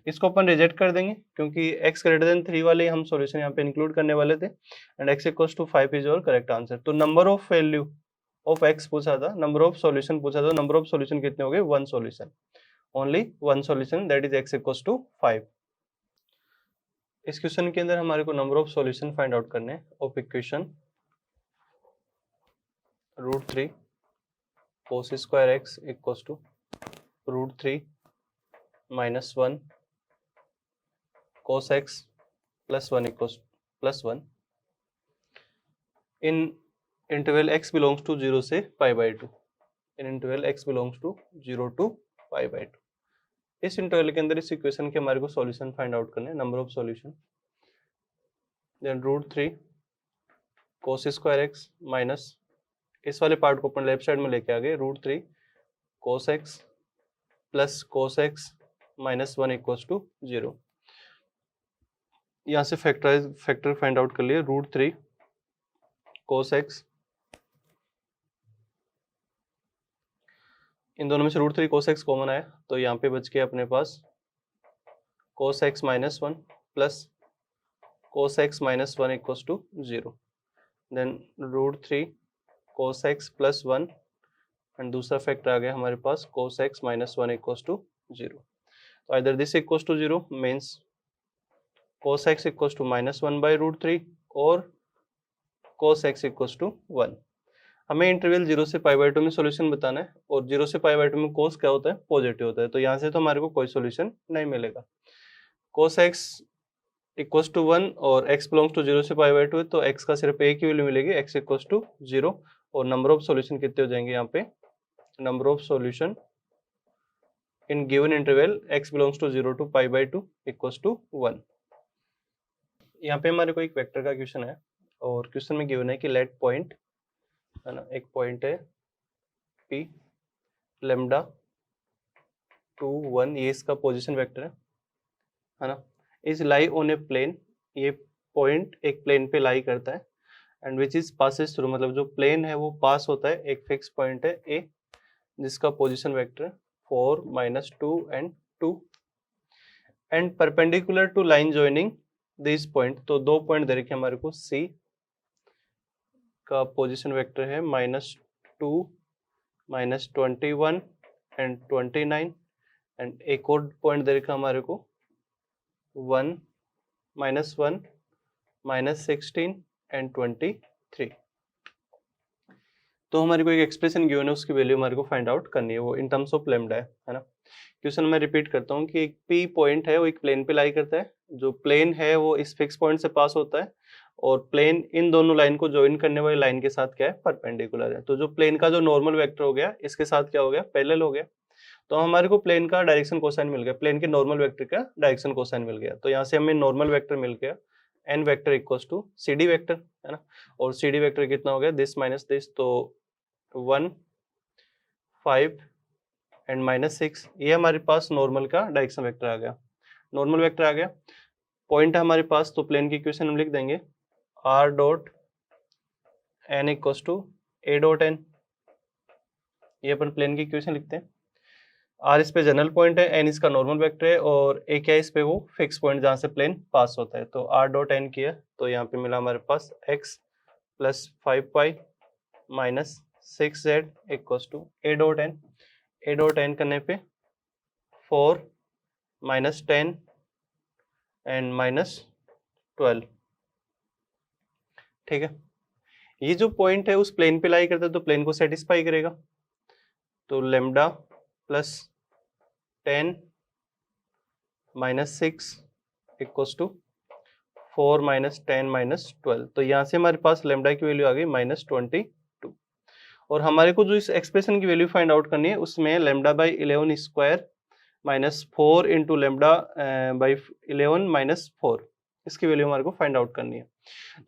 इसको अपन रिजेक्ट कर देंगे क्योंकि x ग्रेटर देन 3 वाले हम सॉल्यूशन यहाँ पे इंक्लूड करने वाले थे, and x equals to 5 is your correct answer. तो number of value of x पूछा था, नंबर ऑफ सॉल्यूशन पूछा था, नंबर ऑफ सॉल्यूशन कितने हो गए, one solution, only one solution, that is x equals to 5। इस क्वेश्चन के अंदर हमारे को number of solution find out करने of equation √3 cos square x equals to √3 minus 1 cos x plus 1 equals plus 1 in interval x belongs to 0 से π/2, in interval x belongs to 0 to π/2। इस interval के अंदर इस इक्वेशन के हमारे को solution find out करने, number of solution, then √3 cos square x minus इस वाले पार्ट को अपन लेफ्ट साइड में लेके आ गए, √3 cos x plus cos x minus 1 equals to 0। यहाँ से फैक्टर फाइंड आउट कर लिए, √3 cos x, इन दोनों में से √3 cos x कॉमन आया तो यहाँ पे बच गया अपने पास cos x minus 1 plus cos x minus 1 equals to 0, then √3 cos x plus 1 and दूसरा फैक्टर आ गया हमारे पास cos x minus 1 equals to 0। तो either this equals to 0 means cos x equals to -1/√3 और cos x इक्वल्स टू 1। हमें interval 0 से π/2 में सॉल्यूशन बताना है, और 0 से π/2 में cos क्या होता है, पॉजिटिव होता है, तो यहाँ से तो हमारे को कोई सॉल्यूशन नहीं मिलेगा। cos x इक्वल्स टू 1 और x बिलोंग्स टू 0 से π/2 है, तो x का सिर्फ एक ही वैल्यू मिलेगी, x इक्वल्स टू 0, और नंबर ऑफ सॉल्यूशन कितने हो जाएंगे यहाँ पे, number of solution in given interval x belongs to 0 to π/2 equals to 1। यहाँ पे हमारे को एक वेक्टर का क्वेश्चन है, और क्वेश्चन में गिवन है कि लेट पॉइंट है ना, एक पॉइंट है P लैम्डा 2 1, ये इसका पोजीशन वेक्टर है ना, is lie on a plane, ये पॉइंट एक प्लेन पे लाई करता है, and which is passes through, मतलब जो प्लेन है वो पास होता है एक फिक्स पॉइंट है A जिसका position vector 4 -2 and 2, and perpendicular to line joining this point, तो दो पॉइंट दे रखे हमारे को, C का पोजीशन वेक्टर है -2 -21 एंड 29, एंड एक और पॉइंट दे रखा हमारे को 1 -16 एंड 23। तो हमारे को एक एक्सप्रेशन गिवन है, उसकी वैल्यू हमारे को फाइंड आउट करनी है, वो इन टर्म्स ऑफ लैम्डा है ना। क्वेश्चन मैं रिपीट करता हूँ कि एक P पॉइंट है वो एक प्लेन पे लाई करता है, जो प्लेन है वो इस फिक्स पॉइंट से पास होता है, और प्लेन इन दोनों लाइन को ज्वाइन करने वाली लाइन के साथ क्या है, परपेंडिकुलर है। तो जो प्लेन का जो नॉर्मल वेक्टर हो गया इसके साथ क्या हो गया, पैरेलल हो गया, तो हमारे को प्लेन का डायरेक्शन कोसाइन मिल गया, प्लेन के नॉर्मल वेक्टर का डायरेक्शन कोसाइन मिल गया। तो यहाँ से हमें नॉर्मल वेक्टर मिल गया n vector equals to CD vector है ना, और CD वेक्टर कितना हो गया, दिस माइनस दिस, तो 1 5 एंड -6, ये हमारे पास नॉर्मल का डायरेक्शन वेक्टर आ गया, नॉर्मल वेक्टर आ गया। पॉइंट है हमारे पास, तो प्लेन की इक्वेशन हम लिख देंगे r dot n equals to a dot n, ये अपन प्लेन की इक्वेशन लिखते हैं। आर इस पे जनरल पॉइंट है, एन इसका नॉर्मल वेक्टर है और ए क्या है इस पे वो फिक्स पॉइंट जहाँ से प्लेन पास होता है। तो आर डॉट एन किया तो यहाँ पे मिला हमारे पास x plus 5y minus 6z equals to A dot N. A dot N करने पे 4 माइनस 10 एंड माइनस 12। ठीक है, ये जो पॉइंट है उस प्लेन पे लाई करता है तो प्लेन को सेटिस्फाई करेगा। तो lambda plus 10 minus 6 equals to 4 minus 10 minus 12। तो यहाँ से हमारे पास लेमडा की वैल्यू आ गई -22। और हमारे को जो इस एक्सप्रेशन की वैल्यू फाइंड आउट करनी है उसमें lambda by 11 square minus 4 into lambda by 11 minus 4, इसकी वैल्यू हमारे को फाइंड आउट करनी है।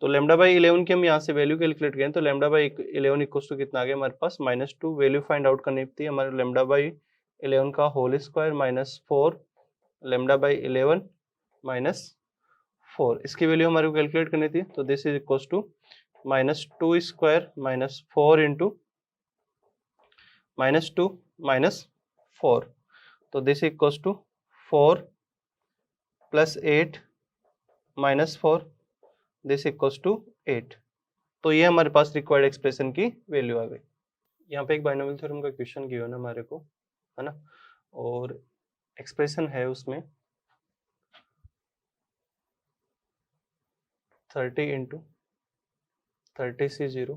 तो लेमडा बाई 11 की हम यहाँ से वैल्यू कैलकुलेट करें तो लेमडा बाई 11 इक्वल्स टू कितना आ गया हमारे पास -2। वैल्यू फाइंड आउट करनी थी हमारे लेमडा बाई 11 का whole square minus 4 lambda by 11 minus 4, इसकी वैल्यू हमारे को कैलकुलेट करनी थी। तो this is equals to -2 square minus 4 into -2 minus 4। तो this equals to 4 plus 8 minus 4, this equals to 8। तो ये हमारे पास रिक्वायर्ड एक्सप्रेशन की वैल्यू आ गई। यहाँ पे एक बाइनोमियल थ्योरम का क्वेश्चन किया ना हमारे को, है ना, और एक्सप्रेशन है उसमें 30 into 30C0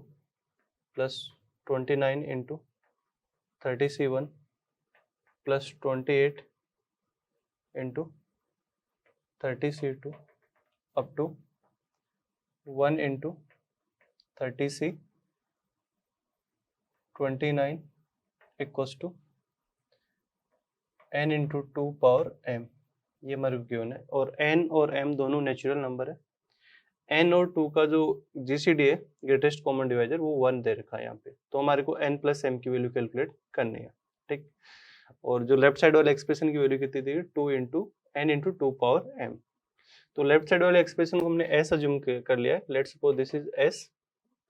plus 29 into 30C1 plus 28 into 30C2 up to 1 into 30C29 equals to n into 2 power m। ये हमारे गिवन है और n और m दोनों नेचुरल नंबर है। n और 2 का जो GCD है ग्रेटेस्ट कॉमन डिवाइजर वो 1 दे रखा है यहाँ पे, तो हमारे को n प्लस m की वैल्यू कैलकुलेट करनी है। ठीक, और जो लेफ्ट साइड वाले एक्सप्रेशन की वैल्यू कितनी थी 2 into n into 2 power m। तो लेफ्ट साइड वाले एक्सप्रेशन को हमने s अज्यूम कर लिया है। Let's suppose this is s,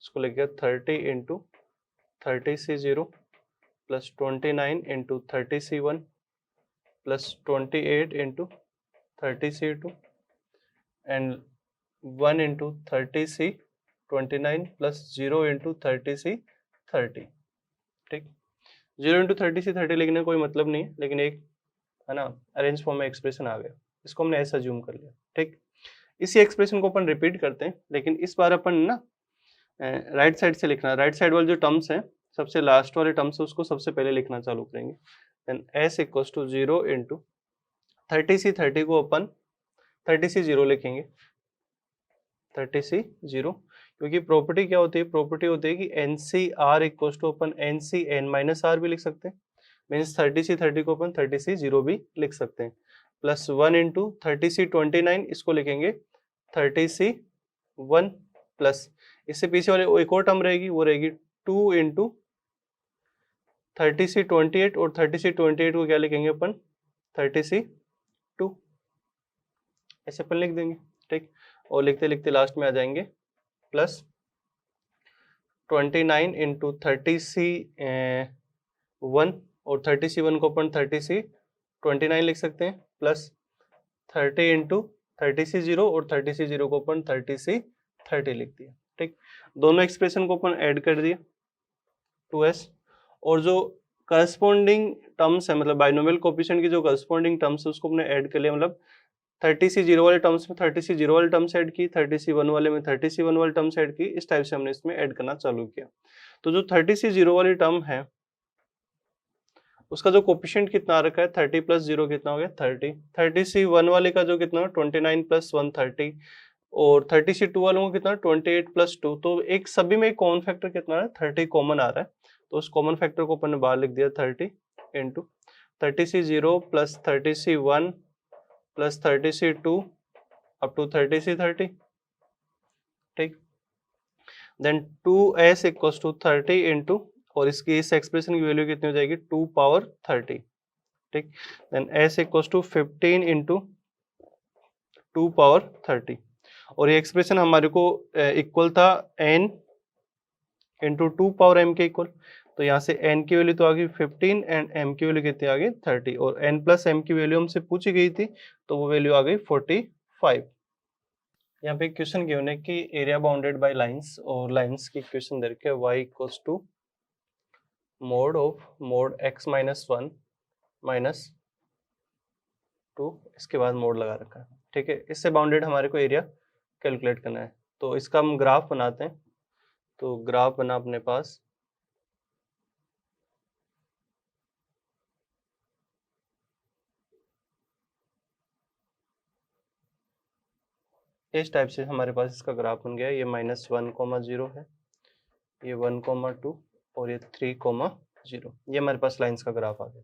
इसको लिख गया 30 into 30C0 plus 29 into 30C1 plus 28 into 30C2 and 1 into 30C29 plus 0 into 30C30। ठीक, 0 इंटू 30C30 लिखने का कोई मतलब नहीं है, लेकिन एक है ना अरेंज फॉर्म में एक्सप्रेशन आ गया, इसको हमने ऐसा अज्यूम कर लिया। ठीक, इसी एक्सप्रेशन को अपन रिपीट करते हैं, लेकिन इस बार अपन ना राइट साइड से लिखना। राइट साइड वाले जो टर्म्स हैं, सबसे लास्ट वाले टर्म्स है उसको सबसे पहले लिखना चालू करेंगे। Then s equals to 0 into 30C30 को अपन 30C0 लिखेंगे, 30C0, क्योंकि प्रॉपर्टी क्या होती है, प्रॉपर्टी होती है कि NCR इक्वल्स टू अपन NCN माइनस R भी लिख सकते हैं, मीन्स 30C30 को अपन 30C0 भी लिख सकते हैं। प्लस 1 इंटू 30C29 इसको लिखेंगे 30C1 प्लस इससे पीछे वाले एक और टर्म रहेगी, वो रहेगी 2 इंटू 30C28 और 30C28 को क्या लिखेंगे अपन 30C2, ऐसे अपन लिख देंगे। ठीक, और लिखते लिखते लास्ट में आ जाएंगे प्लस 29 इंटू 30C1 और 30C1 को अपन 30C29 लिख सकते हैं, प्लस 30 इंटू 30C0 और 30C0 को अपन 30C30 लिख दिया। ठीक, दोनों एक्सप्रेशन को अपन ऐड कर दिया 2s, और जो करस्पॉन्डिंग टर्म्स है मतलब बाइनोमियल कोएफिशिएंट की जो करस्पॉन्डिंग टर्म्स है उसको हमने ऐड कर लिया। मतलब 30C0 वाले टर्म्स में 30C0 वाले टर्म्स ऐड की, 30C1 वाले में 30C1 वाले टर्म्स ऐड की, इस टाइप से हमने इसमें ऐड करना चालू किया। तो जो 30C0 वाली टर्म है उसका जो कोएफिशिएंट कितना आ रखा है 30 प्लस 0 कितना हो गया 30। 30C1 वाले का जो कितना 29 प्लस 1 30, और 30C2 वालों को कितना 28 प्लस 2। तो एक सभी में कॉमन फैक्टर कितना है 30 कॉमन आ रहा है, तो उस कॉमन फैक्टर को अपन ने बाहर लिख दिया 30 into 30C0 plus 30C1 plus 30C2 up to 30C30। ठीक, then 2s equals to 30 into, और इसकी इस एक्सप्रेशन की वैल्यू कितनी हो जाएगी 2 पावर 30। ठीक, then s equals to 15 into 2 power 30, और ये एक्सप्रेशन हमारे को इक्वल था n इंटू 2 पावर m के इक्वल। तो यहाँ से n की वैल्यू तो आ गई 15 एंड m की वैल्यू कितनी आ गई 30, और n प्लस m की वैल्यू हमसे पूछी गई थी तो वो वैल्यू आ गई 45। यहाँ पे क्वेश्चन गिवन है कि एरिया बाउंडेड बाय लाइंस, और लाइंस की क्वेश्चन दे रखे है y equals to mod of mod x minus 1 minus 2, इसके बाद मोड लगा रखा है। ठीक है, इससे बाउंडेड हमारे को एरिया कैलकुलेट करना है। तो इसका हम ग्राफ बनाते हैं। तो ग्राफ बना अपने पास, इस टाइप से हमारे पास इसका ग्राफ बन गया। ये -1,0 है, ये 1,2 और ये 3,0। ये हमारे पास लाइंस का ग्राफ आ गया।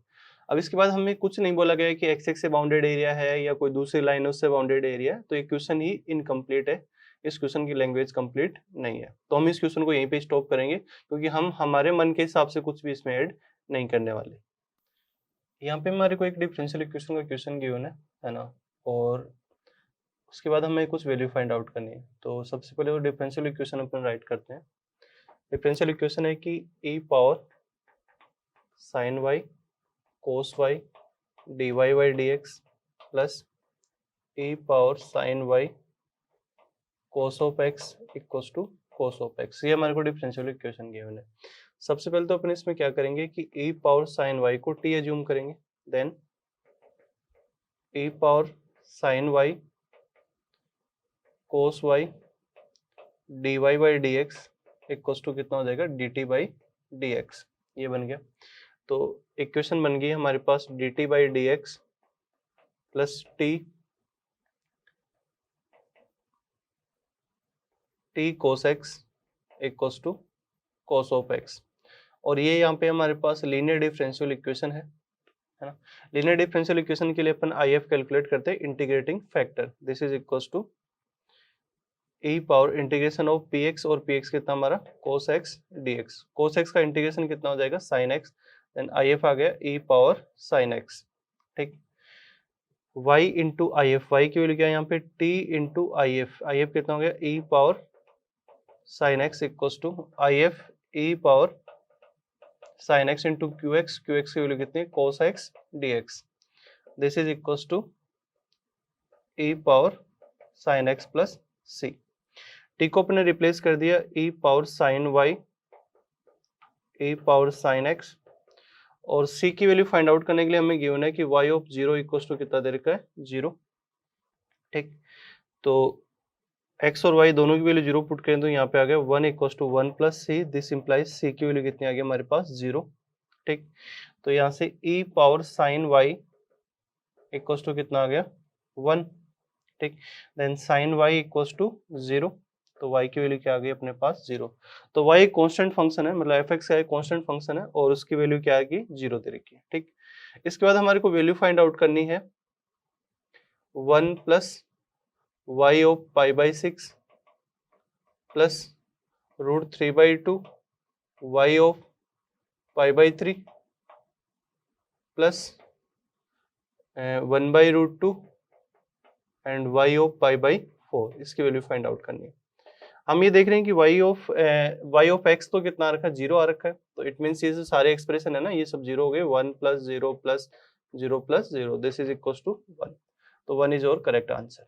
अब इसके बाद हमें कुछ नहीं बोला गया कि एक्स एक्स से बाउंडेड एरिया है या कोई दूसरी लाइनों से बाउंडेड एरिया है, तो ये क्वेश्चन ही इनकम्प्लीट है। इस क्वेश्चन की लैंग्वेज कंप्लीट नहीं है, तो हम इस क्वेश्चन को यहीं पे स्टॉप करेंगे, क्योंकि हम हमारे मन के हिसाब से कुछ भी इसमें ऐड नहीं करने वाले। यहाँ पे हमारे को एक डिफरेंशियल इक्वेशन का क्वेश्चन गिवन है ना, और उसके बाद हमें कुछ वैल्यू फाइंड आउट करनी है। तो सबसे पहले वो डिफरेंशियल इक्वेशन अपन राइट करते हैं। डिफरेंशियल इक्वेशन है कि e power sine y cos y dy by dx plus e power sine y cos of x equals to cos of x। ये हमारे को डिफरेंशियल इक्वेशन गिवन है। सबसे पहले तो अपन इसमें क्या करेंगे कि e पावर साइन y को t एज्यूम करेंगे, then e power sine y cos y dy by dx equals to कितना हो जाएगा dt by dx। ये बन गया। तो इक्वेशन बन गई हमारे पास dt by dx plus t cos x equals to cos of x। और ये यहाँ पे हमारे पास लीनियर डिफरेंशियल इक्वेशन है ना। लीनियर डिफरेंशियल इक्वेशन के लिए अपन IF कैलकुलेट करते हैं integrating factor. This is equals to e power integration of px, और px कितना हमारा cos x dx। cos x का इंटीग्रेशन कितना हो जाएगा sin x, देन IF आ गया e पावर sin x। ठीक, y इंटू IF, y की वैल्यू क्या है यहाँ पे t इंटू IF, IF कितना हो गया e power sin x equals to IF e power sin x into qx, qx की वैल्यू कितनी है cos x dx। This is equals to e power sin x plus c। t को अपने replace कर दिया e power sin y e power sin x, और c की value find out करने के लिए हमें गिवन है कि y ऑफ 0 इक्वल्स टू कितना दे रखा है 0। ठीक, तो x और y दोनों की वैल्यू 0 पुट करें तो यहाँ पे आ गया 1 equals to 1 plus c। This implies c की वैल्यू कितनी आ गई हमारे पास 0। ठीक, तो यहाँ से e power sine y equals to कितना आ गया 1। ठीक, then sine y equals to 0, तो y की वैल्यू क्या आ गई अपने पास 0। तो y एक कांस्टेंट फंक्शन है, मतलब f(x) का एक कांस्टेंट फंक्शन है और उसकी वैल्यू क्या आएगी 0 दे रखी है। ठीक, इसके बाद हमारे को वैल्यू फाइंड आउट करनी है 1 plus y of pi by 6 plus root 3/2 y of pi by 3 plus 1/√2 and y of pi by 4। इसकी वैल्यू फाइंड आउट करनी है। हम ये देख रहे हैं कि y ऑफ x तो कितना आ रखा है 0 आ रखा है, तो इट मीन्स ये जो सारे एक्सप्रेशन है ना ये सब 0 हो गए। 1 plus 0 plus 0 plus 0, this is equals to 1। तो 1 इज योर करेक्ट आंसर।